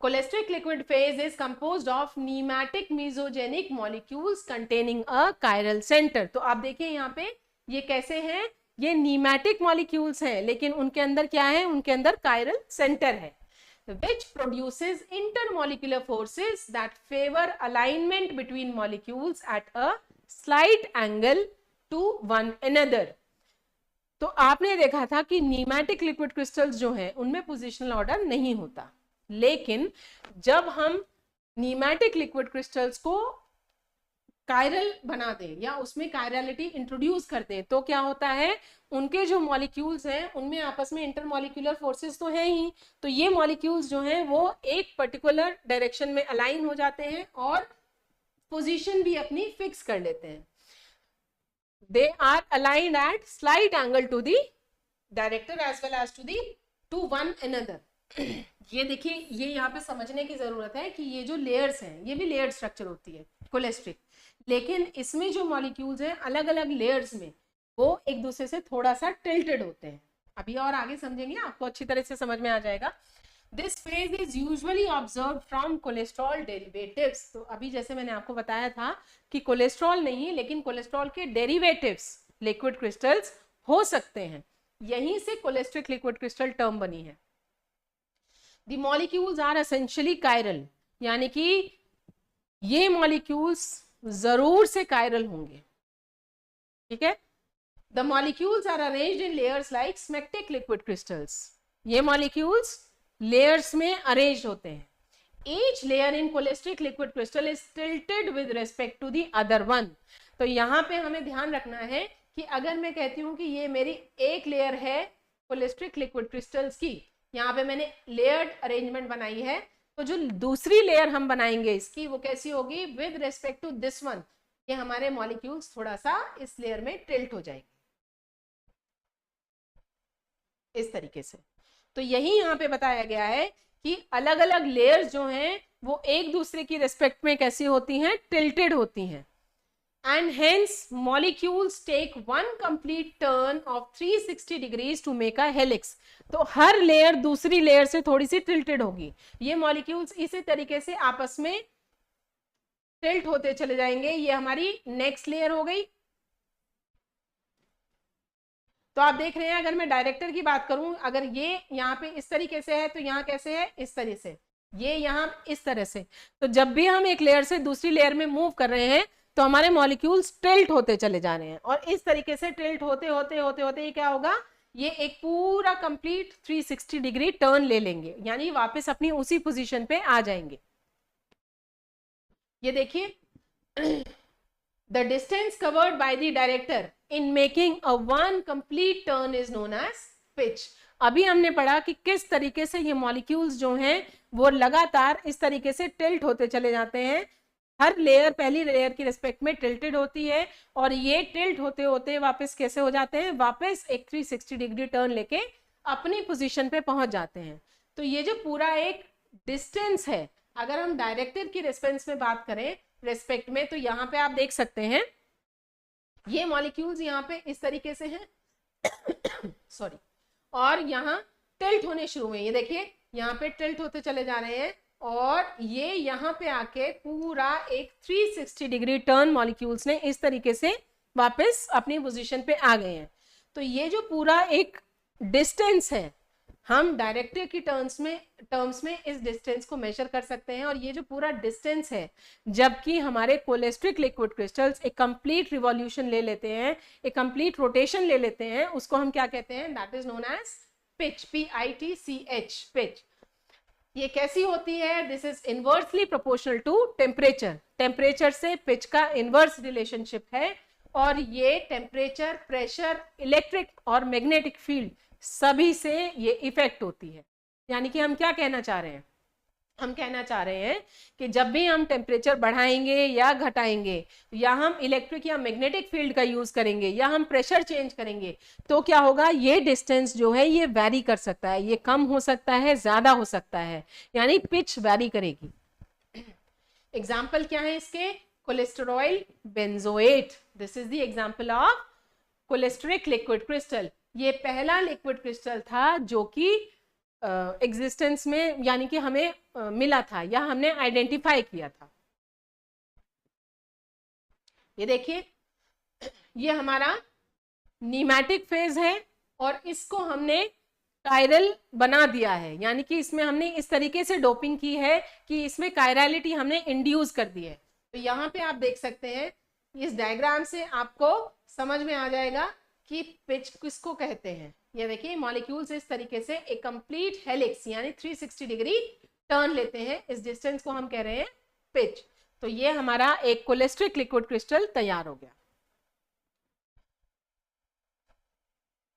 Colestric liquid phase is composed of nematic mesogenic molecules containing a chiral center। तो आप देखिए यहाँ पे ये कैसे हैं, ये नीमैटिक मॉलिक्यूल्स हैं लेकिन उनके अंदर क्या है, उनके अंदर chiral center है, which produces intermolecular forces that favor alignment between molecules at a slight angle to one another। तो आपने देखा था कि नीमैटिक लिक्विड क्रिस्टल्स जो हैं उनमें पोजिशनल ऑर्डर नहीं होता, लेकिन जब हम नीमैटिक लिक्विड क्रिस्टल्स को कायरल बना दें या उसमें कायरलिटी इंट्रोड्यूस कर दें तो क्या होता है, उनके जो मॉलिक्यूल्स हैं उनमें आपस में इंटरमॉलिक्यूलर फोर्सेस तो हैं ही, तो ये मॉलिक्यूल्स जो हैं वो एक पर्टिकुलर डायरेक्शन में अलाइन हो जाते हैं और पोजीशन भी अपनी फिक्स कर लेते हैं। They are aligned at slight angle to the director as well as to one another. ये देखिए, ये यहाँ पे समझने की जरूरत है कि ये जो लेयर्स हैं ये भी लेयर्ड स्ट्रक्चर होती है कोलेस्ट्रिक, लेकिन इसमें जो मॉलिक्यूल्स हैं अलग अलग लेयर्स में वो एक दूसरे से थोड़ा सा टिल्टेड होते हैं। अभी और आगे समझेंगे, आपको अच्छी तरह से समझ में आ जाएगा। This phase is usually observe from cholesterol derivatives. तो अभी जैसे मैंने आपको बताया था कि कोलेस्ट्रॉल नहीं लेकिन कोलेस्ट्रॉल के डेरिवेटिव्स लिक्विड क्रिस्टल्स हो सकते हैं, यहीं से कोलेस्ट्रिक लिक्विड क्रिस्टल टर्म बनी है। The molecules are essentially chiral, यानी कि ये मॉलिक्यूल्स जरूर से कायरल होंगे, ठीक है। The molecules are arranged in layers like smectic liquid crystals, ये मॉलिक्यूल्स लेयर्स में अरेंज होते हैं। Each layer in cholesteric liquid crystal is tilted with respect to the other one. तो यहाँ पे हमें ध्यान रखना है कि अगर मैं कहती हूँ कि ये मेरी एक लेयर है कोलेस्ट्रिक लिक्विड क्रिस्टल्स की, यहाँ पे मैंने लेयर्ड अरेंजमेंट बनाई है, तो जो दूसरी लेयर हम बनाएंगे इसकी वो कैसी होगी, with respect to this one, ये हमारे मॉलिक्यूल्स थोड़ा सा इस लेयर में टिल्ट हो जाएंगे इस तरीके से। तो यही यहाँ पे बताया गया है कि अलग अलग लेयर्स जो हैं वो एक दूसरे की रेस्पेक्ट में कैसी होती हैं, टिल्टेड होती हैं। And hence molecules take one complete turn of 360 degrees to make a helix। तो हर लेयर दूसरी लेयर से थोड़ी सी टिल्टेड होगी। ये मॉलिक्यूल्स इसी तरीके से आपस में टिल्ट होते चले जाएंगे। ये हमारी नेक्स्ट लेयर हो गई। तो आप देख रहे हैं, अगर मैं डायरेक्टर की बात करूं, अगर ये यहाँ पे इस तरीके से है तो यहाँ कैसे है, इस तरह से, ये यहाँ इस तरह से। तो जब भी हम एक लेयर से दूसरी लेयर में मूव कर रहे हैं तो हमारे मॉलिक्यूल्स टिल्ट होते चले जा रहे हैं, और इस तरीके से टिल्ट होते होते होते होते ये क्या होगा, ये एक पूरा कंप्लीट 360 डिग्री टर्न ले लेंगे, यानी वापस अपनी उसी पोजीशन पे आ जाएंगे। ये देखिए, the distance covered by the director in making a one complete turn is known as pitch. अभी हमने पढ़ा कि किस तरीके से ये मॉलिक्यूल्स जो हैं वो लगातार इस तरीके से टिल्ट होते चले जाते हैं। हर लेयर पहली लेयर की रिस्पेक्ट में टिल्टेड होती है, और ये टिल्ट होते होते वापस कैसे हो जाते हैं, वापस एक 360 डिग्री टर्न लेके अपनी पोजीशन पे पहुंच जाते हैं। तो ये जो पूरा एक डिस्टेंस है, अगर हम डायरेक्टर की रिस्पेक्ट में बात करें रिस्पेक्ट में, तो यहाँ पे आप देख सकते हैं ये मॉलिक्यूल्स यहाँ पे इस तरीके से हैं सॉरी, और यहाँ टिल्ट होने शुरू हुए। ये देखिए यहाँ पे टिल्ट होते चले जा रहे हैं, और ये यहाँ पे आके पूरा एक 360 डिग्री टर्न मॉलिक्यूल्स ने इस तरीके से वापस अपनी पोजीशन पे आ गए हैं। तो ये जो पूरा एक डिस्टेंस है, हम डायरेक्टर की टर्म्स में इस डिस्टेंस को मेजर कर सकते हैं। और ये जो पूरा डिस्टेंस है, जबकि हमारे कोलेस्ट्रिक लिक्विड क्रिस्टल्स एक कंप्लीट रिवॉल्यूशन ले लेते हैं, एक कंप्लीट रोटेशन ले लेते हैं, उसको हम क्या कहते हैं, that is known as pitch, PITCH, pitch. ये कैसी होती है, this is inversely proportional to temperature. Temperature से पिच का इनवर्स रिलेशनशिप है, और ये टेम्परेचर, प्रेशर, इलेक्ट्रिक और मैग्नेटिक फील्ड सभी से ये इफेक्ट होती है। यानी कि हम क्या कहना चाह रहे हैं, हम कहना चाह रहे हैं कि जब भी हम टेम्परेचर बढ़ाएंगे या घटाएंगे, या हम इलेक्ट्रिक या मैग्नेटिक फील्ड का यूज करेंगे, या हम प्रेशर चेंज करेंगे, तो क्या होगा, ये डिस्टेंस जो है ये वैरी कर सकता है, ये कम हो सकता है, ज्यादा हो सकता है, यानी पिच वैरी करेगी। एग्जाम्पल क्या है इसके, cholesterol benzoate, this is the example of cholesteric liquid crystal. ये पहला लिक्विड क्रिस्टल था जो कि एग्जिस्टेंस में, यानी कि हमें मिला था या हमने आइडेंटिफाई किया था। ये देखिए, ये हमारा नीमैटिक फेज है, और इसको हमने कायरल बना दिया है, यानी कि इसमें हमने इस तरीके से डोपिंग की है कि इसमें कायरलिटी हमने इंड्यूस कर दी है। तो यहाँ पे आप देख सकते हैं, इस डायग्राम से आपको समझ में आ जाएगा कि पिच किसको कहते हैं। ये देखिए, मॉलिक्यूल्स इस तरीके से एक कंप्लीट हेलिक्स यानी 360 डिग्री टर्न लेते हैं, इस डिस्टेंस को हम कह रहे हैं पिच। तो ये हमारा एक कोलेस्ट्रिक लिक्विड क्रिस्टल तैयार हो गया।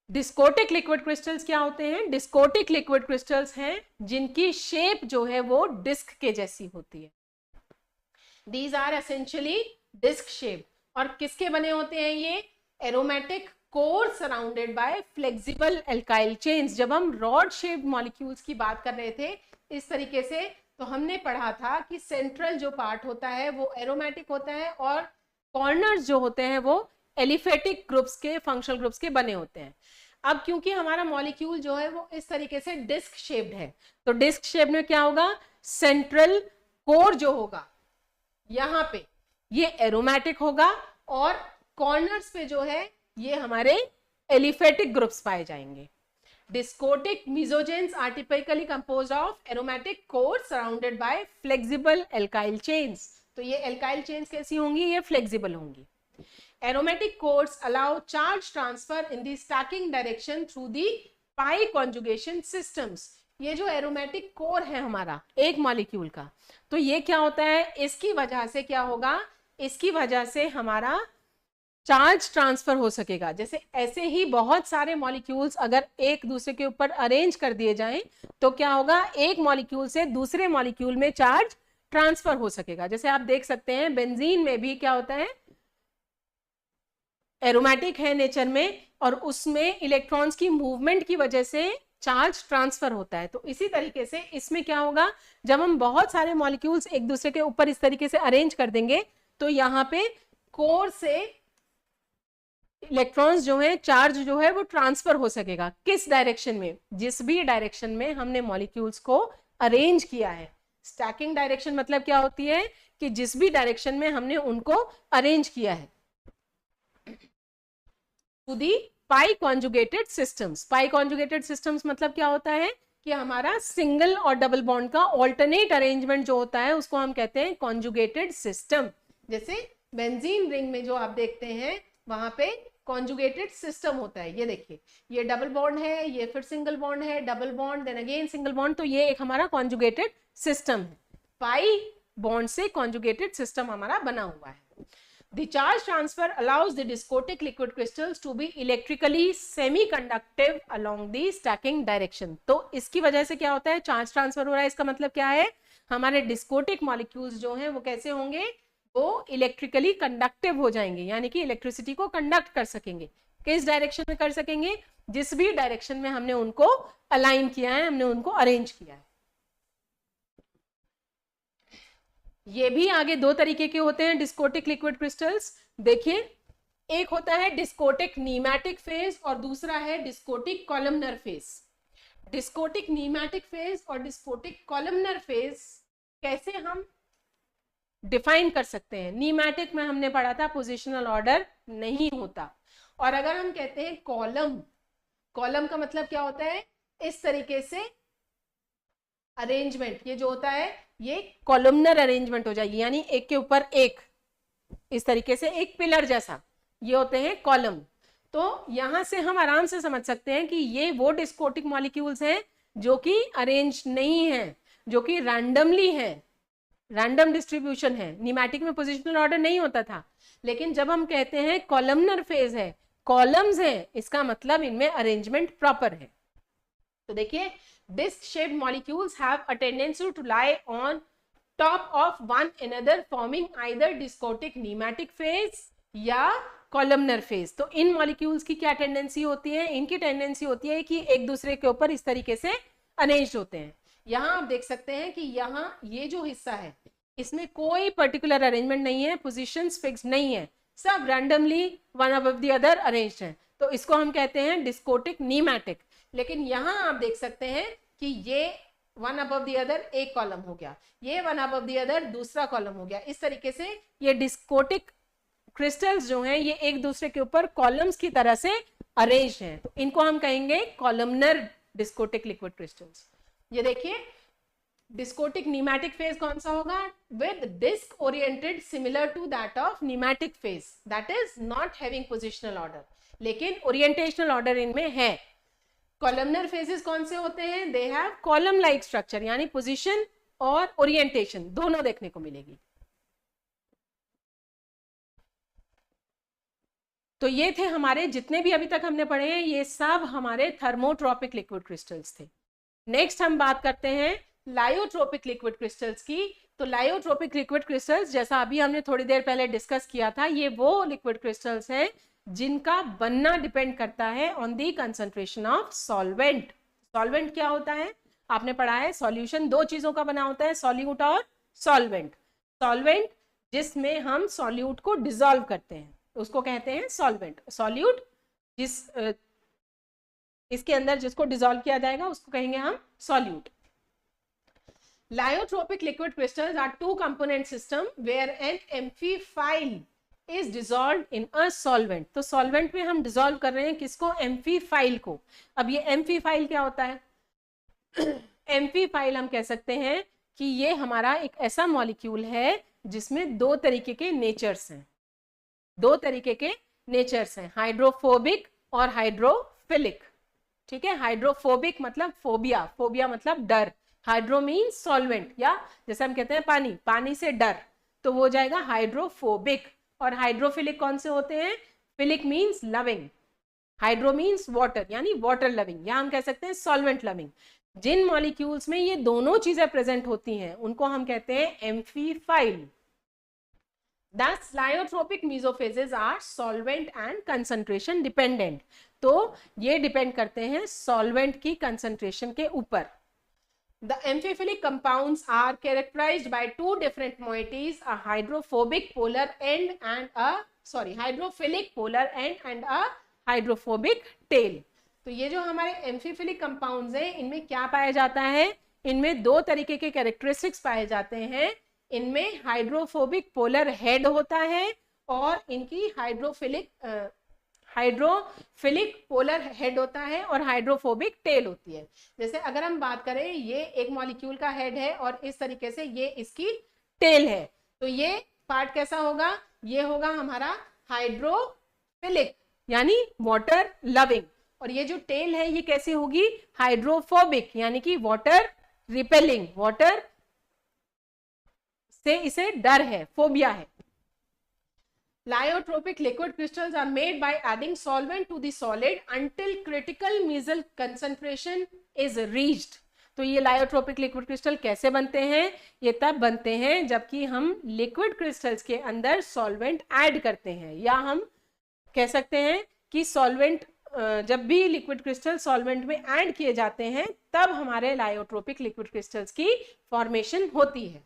डिस्कोटिक लिक्विड क्रिस्टल्स क्या होते हैं, डिस्कोटिक लिक्विड क्रिस्टल्स हैं जिनकी शेप जो है वो डिस्क के जैसी होती है। These are essentially disc shape, और किसके बने होते हैं ये, aromatic core surrounded by flexible alkyl chains. जब हम रॉड शेप्ड मॉलिक्यूल्स की बात कर रहे थे इस तरीके से, तो हमने पढ़ा था कि सेंट्रल जो पार्ट होता है वो एरोमेटिक होता है, और कॉर्नर्स जो होते हैं वो एलिफेटिक ग्रुप्स के, फंक्शनल ग्रुप्स के बने होते हैं। अब क्योंकि हमारा मॉलिक्यूल जो है वो इस तरीके से डिस्क शेप्ड है, तो डिस्क शेप में क्या होगा, सेंट्रल कोर जो होगा यहाँ पे ये एरोमेटिक होगा, और कॉर्नर्स पे जो है ये हमारे एलिफेटिक ग्रुप्स पाए जाएंगे। Discotic mesogens are typically composed of aromatic core surrounded by flexible alkyl chains. तो ये एल्काइल चेन्स कैसी होंगी, ये फ्लेक्सिबल होंगी। Aromatic cores allow charge transfer in the stacking direction through the pi conjugation systems. ये जो एरोमेटिक कोर है हमारा एक मॉलिक्यूल का, तो ये क्या होता है, इसकी वजह से क्या होगा, इसकी वजह से हमारा चार्ज ट्रांसफर हो सकेगा। जैसे ऐसे ही बहुत सारे मॉलिक्यूल्स अगर एक दूसरे के ऊपर अरेंज कर दिए जाएं तो क्या होगा, एक मॉलिक्यूल से दूसरे मॉलिक्यूल में चार्ज ट्रांसफर हो सकेगा। जैसे आप देख सकते हैं बेंजीन में भी क्या होता है, एरोमेटिक है नेचर में और उसमें इलेक्ट्रॉन्स की मूवमेंट की वजह से चार्ज ट्रांसफर होता है। तो इसी तरीके से इसमें क्या होगा, जब हम बहुत सारे मॉलिक्यूल्स एक दूसरे के ऊपर इस तरीके से अरेंज कर देंगे तो यहाँ पे कोर से इलेक्ट्रॉन्स जो है, चार्ज जो है वो ट्रांसफर हो सकेगा। किस डायरेक्शन में, जिस भी डायरेक्शन में हमने मॉलिक्यूल्स को अरेंज किया है। स्टैकिंग डायरेक्शन मतलब क्या होती है कि जिस भी डायरेक्शन में हमने उनको अरेंज किया है। To the pi conjugated systems. Pi conjugated systems मतलब क्या होता है कि हमारा सिंगल और डबल बॉन्ड का ऑल्टरनेट अरेंजमेंट जो होता है उसको हम कहते हैं कॉन्जुगेटेड सिस्टम। जैसे बेंजीन रिंग में जो आप देखते हैं वहां पे कॉन्जुगेटेड सिस्टम होता है। ये देखिए, ये डबल बॉन्ड है, ये फिर सिंगल बॉन्ड है, double bond, then again single bond, तो ये एक हमारा कॉन्जुगेटेड सिस्टम है। पाई बॉन्ड से कॉन्जुगेटेड सिस्टम हमारा बना हुआ है। The charge transfer allows the discotic liquid crystals to be electrically semi-conductive along the stacking direction। तो इसकी वजह से क्या होता है, चार्ज ट्रांसफर हो रहा है, इसका मतलब क्या है, हमारे डिस्कोटिक मॉलिक्यूल्स जो हैं वो कैसे होंगे, वो इलेक्ट्रिकली कंडक्टिव हो जाएंगे, यानी कि इलेक्ट्रिसिटी को कंडक्ट कर सकेंगे। किस डायरेक्शन में कर सकेंगे, जिस भी डायरेक्शन में हमने उनको अलाइन किया है, हमने उनको अरेंज किया है। ये भी आगे दो तरीके के होते हैं डिस्कोटिक लिक्विड क्रिस्टल्स। देखिए, एक होता है डिस्कोटिक नीमैटिक फेज और दूसरा है डिस्कोटिक कॉलमनर फेज। डिस्कोटिक नीमैटिक फेज और डिस्कोटिक कॉलमनर फेज कैसे हम डिफाइन कर सकते हैं। नीमैटिक में हमने पढ़ा था पोजिशनल ऑर्डर नहीं होता, और अगर हम कहते हैं कॉलम, कॉलम का मतलब क्या होता है, इस तरीके से अरेंजमेंट, ये जो होता है ये कॉलमनर अरेंजमेंट हो जाएगी, यानी एक के ऊपर एक, इस तरीके से एक पिलर जैसा, ये होते हैं कॉलम। तो यहां से हम आराम से समझ सकते हैं कि ये वो डिस्कोटिक मॉलिक्यूल्स हैं जो कि अरेंज नहीं है, जो कि रैंडमली है, रैंडम डिस्ट्रीब्यूशन है। न्यूमैटिक में पोजिशनल ऑर्डर नहीं होता था, लेकिन जब हम कहते हैं कॉलमनर फेज है, कॉलम्स हैं, इसका मतलब इनमें अरेंजमेंट प्रॉपर है। तो देखिए, disc shaped molecules have a tendency to lie on top of one another forming either discotic nematic phase या columnar phase। तो इन मॉलिक्यूल्स की क्या टेंडेंसी होती है, इनकी टेंडेंसी होती है कि एक दूसरे के ऊपर इस तरीके से अरेंज होते हैं। यहाँ आप देख सकते हैं कि यहाँ ये जो हिस्सा है इसमें कोई पर्टिकुलर अरेंजमेंट नहीं है, पोजिशंस फिक्स नहीं है, सब randomly one above the other arranged है। तो इसको हम कहते हैं डिस्कोटिक नीमैटिक। लेकिन यहाँ आप देख सकते हैं कि ये वन अबव द अदर एक कॉलम हो गया, ये वन अबव द अदर दूसरा कॉलम हो गया। इस तरीके से ये डिस्कोटिक क्रिस्टल्स जो हैं ये एक दूसरे के ऊपर कॉलम्स की तरह से अरेंज हैं, तो इनको हम कहेंगे कॉलमनर डिस्कोटिक लिक्विड क्रिस्टल्स। ये देखिए, डिस्कोटिक नीमैटिक फेज कौन सा होगा, with disc oriented similar to that of nematic phase, that is not having positional order, लेकिन ओरिएंटेशनल ऑर्डर इनमें है। कॉलमनर फेजेस कौन से होते हैं, they have column like structure, यानी पोजीशन और ओरिएंटेशन दोनों देखने को मिलेगी। तो ये थे हमारे जितने भी अभी तक हमने पढ़े हैं, ये सब हमारे थर्मोट्रॉपिक लिक्विड क्रिस्टल्स थे। नेक्स्ट हम बात करते हैं लायोट्रोपिक लिक्विड क्रिस्टल्स की। तो लायोट्रोपिक लिक्विड क्रिस्टल्स, जैसा अभी हमने थोड़ी देर पहले डिस्कस किया था, ये वो लिक्विड क्रिस्टल्स हैं जिनका बनना डिपेंड करता है on the concentration of solvent. Solvent क्या होता है, आपने पढ़ा है सॉल्यूशन दो चीजों का बना होता है, सॉल्यूट और सॉल्वेंट। सॉल्वेंट जिसमें हम सॉल्यूट को डिसॉल्व करते हैं उसको कहते हैं सॉल्वेंट। सॉल्यूट जिस इसके अंदर जिसको डिसॉल्व किया जाएगा उसको कहेंगे हम solute. Lyotropic liquid crystals are two component system where an amphiphile is dissolve in a solvent. तो सॉल्वेंट में हम डिजॉल्व कर रहे हैं किसको? एम्फीफाइल को। अब ये एम्फीफाइल क्या होता है? एम्फीफाइल हम कह सकते हैं कि ये हमारा एक ऐसा मॉलिक्यूल है जिसमें दो तरीके के नेचर्स हैं, दो तरीके के नेचर्स हैं, हाइड्रोफोबिक और हाइड्रोफिलिक। ठीक है, हाइड्रोफोबिक मतलब फोबिया, फोबिया मतलब डर, हाइड्रो मीन सॉल्वेंट, या जैसे हम कहते हैं पानी, पानी से डर, तो वो हो जाएगा हाइड्रोफोबिक। और हाइड्रोफिलिक कौन से होते हैं? Philic means loving, hydro means water, यानी वाटर लविंग, या हम कह सकते हैं सॉल्वेंट लविंग। जिन मॉलिक्यूल्स में ये दोनों चीजें प्रेजेंट होती हैं उनको हम कहते हैं एम्फीफाइल। Thus, lyotrophic mesophases are solvent and concentration dependent. तो ये डिपेंड करते हैं सॉल्वेंट की कंसंट्रेशन के ऊपर। The amphiphilic compounds are characterized by two different moieties, a hydrophobic polar end and a hydrophilic polar end and a hydrophobic tail. तो ये जो हमारे एम्फीफिलिक कंपाउंड्स हैं इनमें क्या पाया जाता है? इनमें दो तरीके के कैरेक्टरिस्टिक्स पाए जाते हैं। इनमें हाइड्रोफोबिक पोलर हेड होता है और इनकी हाइड्रोफिलिक पोलर हेड होता है और हाइड्रोफोबिक टेल होती है। जैसे अगर हम बात करें, ये एक मॉलिक्यूल का हेड है और इस तरीके से ये इसकी टेल है, तो ये पार्ट कैसा होगा? ये होगा हमारा हाइड्रोफिलिक यानी वाटर लविंग, और ये जो टेल है ये कैसी होगी? हाइड्रोफोबिक यानी कि वाटर रिपेलिंग, वाटर से इसे डर है, फोबिया है। Lyotropic liquid crystals are made by adding solvent to the solid until critical mesial concentration is reached. तो ये लायोट्रोपिक लिक्विड क्रिस्टल कैसे बनते हैं? ये तब बनते हैं जबकि हम लिक्विड क्रिस्टल्स के अंदर सॉल्वेंट ऐड करते हैं, या हम कह सकते हैं कि सॉल्वेंट, जब भी लिक्विड क्रिस्टल सॉल्वेंट में ऐड किए जाते हैं तब हमारे लायोट्रोपिक लिक्विड क्रिस्टल्स की फॉर्मेशन होती है।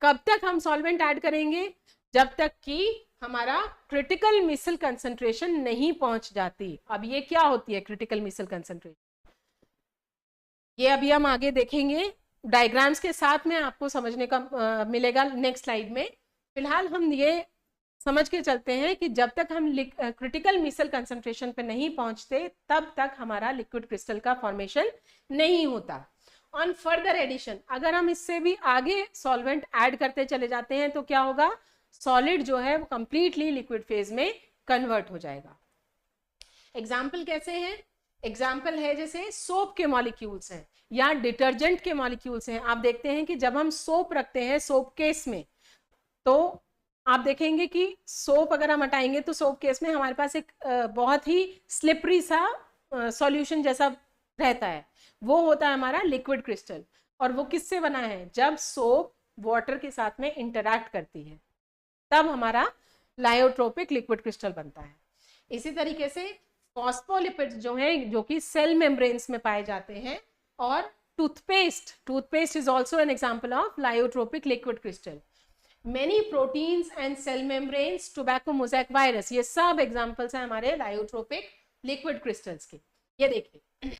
कब तक हम सॉल्वेंट ऐड करेंगे? जब तक कि हमारा क्रिटिकल मिसल कंसंट्रेशन नहीं पहुंच जाती। अब ये क्या होती है क्रिटिकल मिसल कंसंट्रेशन? ये अभी हम आगे देखेंगे, डायग्राम्स के साथ में आपको समझने का मिलेगा नेक्स्ट स्लाइड में। फिलहाल हम ये समझ के चलते हैं कि जब तक हम क्रिटिकल मिसल कंसंट्रेशन पे नहीं पहुंचते तब तक हमारा लिक्विड क्रिस्टल का फॉर्मेशन नहीं होता। ऑन फर्दर एडिशन, अगर हम इससे भी आगे सॉल्वेंट ऐड करते चले जाते हैं तो क्या होगा? सॉलिड जो है वो कंप्लीटली लिक्विड फेज में कन्वर्ट हो जाएगा। एग्जाम्पल कैसे हैं? एग्जाम्पल है जैसे सोप के मॉलिक्यूल्स हैं या डिटर्जेंट के मॉलिक्यूल्स हैं। आप देखते हैं कि जब हम सोप रखते हैं सोप केस में, तो आप देखेंगे कि सोप अगर हम हटाएंगे तो सोप केस में हमारे पास एक बहुत ही स्लिपरी सा सॉल्यूशन जैसा रहता है, वो होता है हमारा लिक्विड क्रिस्टल। और वो किससे बना है? जब सोप वाटर के साथ में इंटरैक्ट करती है तब हमारा लायोट्रोपिक लिक्विड क्रिस्टल बनता है। इसी तरीके से फॉस्फोलिपिड्स जो हैं, जो कि सेल मेम्ब्रेन्स में पाए जाते हैं, और toothpaste is also an example of lyotropic liquid crystal. Many proteins and cell membranes, tobacco mosaic virus, ये सब एग्जाम्पल्स हैं हमारे लायोट्रोपिक लिक्विड क्रिस्टल्स के। ये देखिए,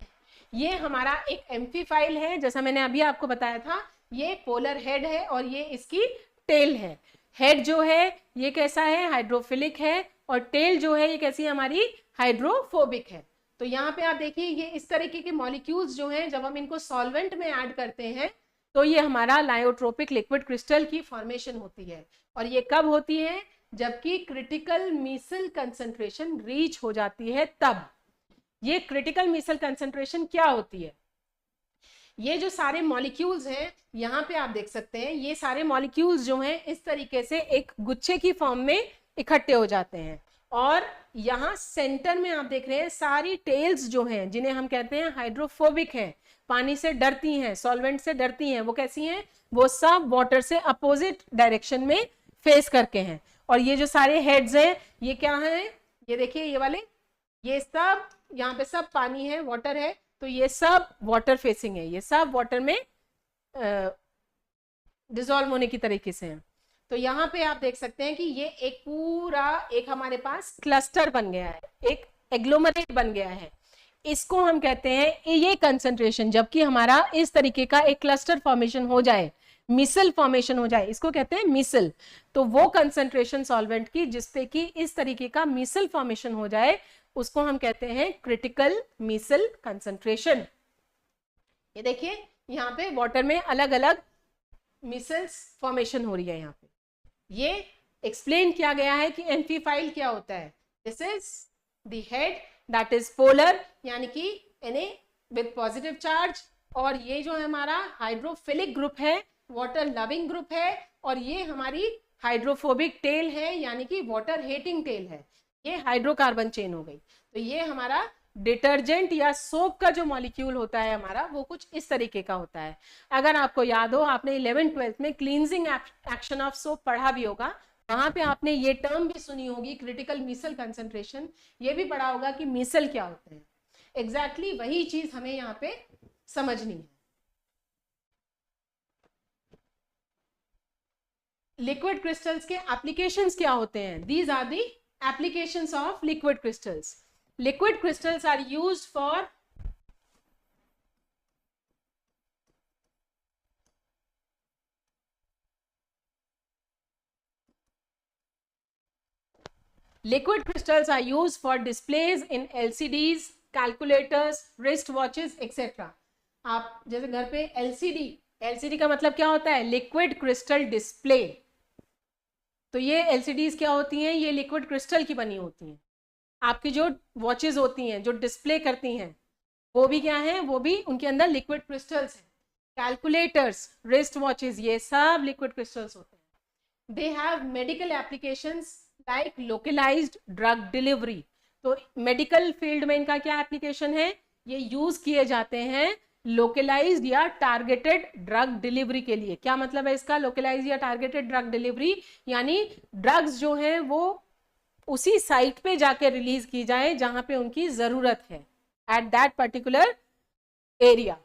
ये हमारा एक एम्फीफाइल है, जैसा मैंने अभी आपको बताया था। ये पोलर हेड है और ये इसकी टेल है। हेड जो है ये कैसा है? हाइड्रोफिलिक है, और टेल जो है ये कैसी है? हमारी हाइड्रोफोबिक है। तो यहाँ पे आप देखिए, ये इस तरीके के मॉलिक्यूल्स जो हैं, जब हम इनको सॉल्वेंट में ऐड करते हैं तो ये हमारा लायोट्रोपिक लिक्विड क्रिस्टल की फॉर्मेशन होती है। और ये कब होती है? जबकि क्रिटिकल मिसल कंसंट्रेशन रीच हो जाती है तब। ये क्रिटिकल मिसल कंसंट्रेशन क्या होती है? ये जो सारे मॉलिक्यूल्स हैं यहाँ पे आप देख सकते हैं, ये सारे मॉलिक्यूल्स जो हैं इस तरीके से एक गुच्छे की फॉर्म में इकट्ठे हो जाते हैं, और यहाँ सेंटर में आप देख रहे हैं सारी टेल्स जो हैं, जिन्हें हम कहते हैं हाइड्रोफोबिक हैं, पानी से डरती हैं, सॉल्वेंट से डरती हैं, वो कैसी हैं? वो सब वाटर से अपोजिट डायरेक्शन में फेस करके हैं। और ये जो सारे हेड्स हैं ये क्या हैं? ये देखिए, ये वाले, ये सब यहाँ पे सब पानी है, वाटर है, तो ये सब वाटर फेसिंग है, ये सब वाटर में डिसॉल्व होने की तरीके से हैं। तो यहाँ पे आप देख सकते हैं कि ये एक पूरा एक हमारे पास क्लस्टर बन गया है, एक एग्लोमरेट बन गया है। इसको हम कहते हैं ये कंसंट्रेशन, जबकि हमारा इस तरीके का एक क्लस्टर फॉर्मेशन हो जाए, मिसल फॉर्मेशन हो जाए, इसको कहते हैं मिसल। तो वो कंसंट्रेशन सॉल्वेंट की जिससे कि इस तरीके का मिसल फॉर्मेशन हो जाए उसको हम कहते हैं क्रिटिकल मिसल कंसंट्रेशन। ये देखिए यहाँ पे वाटर में अलग अलग मिसल्स फॉर्मेशन हो रही है। यहाँ पे ये एक्सप्लेन किया गया है कि एम्फीफाइल क्या होता है। This is the head that is polar यानी कि Na विद पॉजिटिव चार्ज, और ये जो है हमारा हाइड्रोफिलिक ग्रुप है, वाटर लविंग ग्रुप है, और ये हमारी हाइड्रोफोबिक टेल है यानी कि वाटर हेटिंग टेल है। ये हाइड्रोकार्बन चेन हो गई। तो ये हमारा डिटर्जेंट या सोप का जो मॉलिक्यूल होता है हमारा वो कुछ इस तरीके का होता है। अगर आपको याद हो, आपने 11th-12th में क्लींजिंग एक्शन ऑफ सोप पढ़ा भी होगा, वहां पे आपने ये टर्म भी सुनी होगी क्रिटिकल मिसल कंसंट्रेशन, ये भी पढ़ा होगा कि मिसल क्या होते हैं। एग्जैक्टली वही चीज हमें यहाँ पे समझनी है। लिक्विड क्रिस्टल्स के एप्लीकेशंस क्या होते हैं? These are the applications of liquid crystals. Liquid crystals are used for liquid crystals are used for displays in LCDs, calculators, wrist watches, etc. आप जैसे घर पे LCD का मतलब क्या होता है? Liquid crystal display. तो ये LCDs क्या होती हैं? ये लिक्विड क्रिस्टल की बनी होती हैं। आपकी जो वॉचेस होती हैं जो डिस्प्ले करती हैं वो भी क्या है? वो भी उनके अंदर लिक्विड क्रिस्टल्स हैं। कैलकुलेटर्स, रिस्ट वॉचेस, ये सब लिक्विड क्रिस्टल्स होते हैं। They have medical applications like localized drug delivery. तो मेडिकल फील्ड में इनका क्या एप्लीकेशन है? ये यूज किए जाते हैं लोकलाइज्ड या टारगेटेड ड्रग डिलीवरी के लिए। क्या मतलब है इसका? लोकलाइज्ड या टारगेटेड ड्रग डिलीवरी यानी ड्रग्स जो हैं वो उसी साइट पे जाके रिलीज की जाए जहां पे उनकी जरूरत है, at that particular area.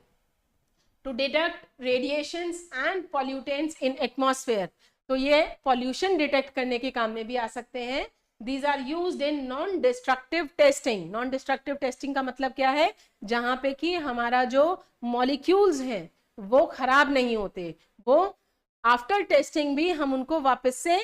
To detect radiations and pollutants in atmosphere. तो ये पॉल्यूशन डिटेक्ट करने के काम में भी आ सकते हैं। These are used in non destructive testing. Non destructive testing का मतलब क्या है? जहां पे कि हमारा जो मॉलिक्यूल्स हैं वो खराब नहीं होते, वो आफ्टर टेस्टिंग भी हम उनको वापस से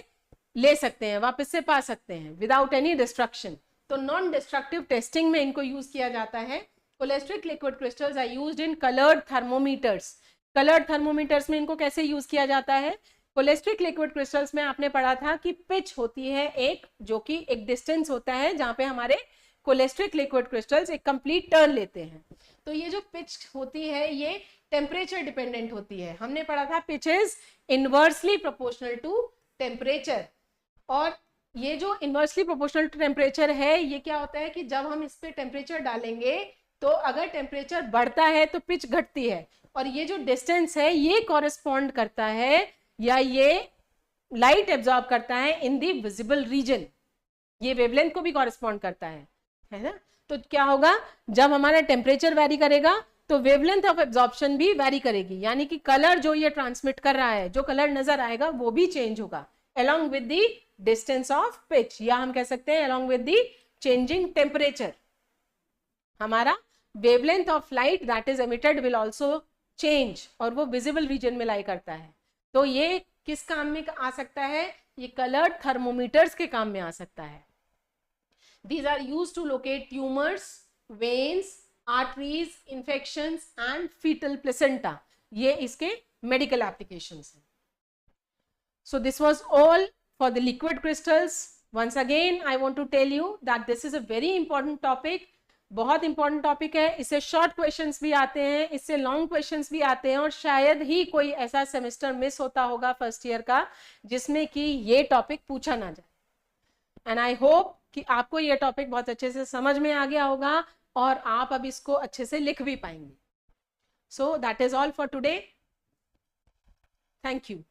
ले सकते हैं, वापस से पा सकते हैं विदाउट एनी डिस्ट्रक्शन। तो नॉन डिस्ट्रक्टिव टेस्टिंग में इनको यूज किया जाता है। Cholesteric liquid crystals are used in coloured thermometers. Coloured thermometers में इनको कैसे यूज किया जाता है? कोलेस्ट्रिक लिक्विड क्रिस्टल्स में आपने पढ़ा था कि पिच होती है एक, जो कि एक डिस्टेंस होता है जहां पे हमारे कोलेस्ट्रिक लिक्विड क्रिस्टल्स एक कंप्लीट टर्न लेते हैं। तो ये जो पिच होती है ये टेम्परेचर डिपेंडेंट होती है। हमने पढ़ा था pitch is inversely proportional to temperature. और ये जो इनवर्सली प्रोपोर्शनल टू टेम्परेचर है ये क्या होता है कि जब हम इस पे टेम्परेचर डालेंगे तो अगर टेम्परेचर बढ़ता है तो पिच घटती है, और ये जो डिस्टेंस है ये कॉरेस्पॉन्ड करता है या ये लाइट एब्जॉर्ब करता है इन दी विजिबल रीजन। ये वेवलेंथ को भी कॉरेस्पॉन्ड करता है ना? तो क्या होगा? जब हमारा टेम्परेचर वेरी करेगा तो वेवलेंथ ऑफ एब्जॉर्प्शन भी वेरी करेगी, यानी कि कलर जो ये ट्रांसमिट कर रहा है, जो कलर नजर आएगा वो भी चेंज होगा along with the distance of pitch, या हम कह सकते हैं along with the changing temperature। हमारा wavelength of light that is emitted will also change, और वो visible region में लाई करता है। तो ये किस काम में आ सकता है? ये colored thermometers के काम में आ सकता है। These are used to locate tumors, veins, arteries, infections and fetal placenta। ये इसके medical applications हैं। So this was all for the liquid crystals. Once again I want to tell you that this is a very important topic। बहुत important topic है। इससे short questions भी आते हैं, इससे long questions भी आते हैं, और शायद ही कोई ऐसा semester miss होता होगा first year का जिसमें कि ये topic पूछा ना जाए। And I hope कि आपको ये topic बहुत अच्छे से समझ में आ गया होगा और आप अब इसको अच्छे से लिख भी पाएंगे। So that is all for today. Thank you.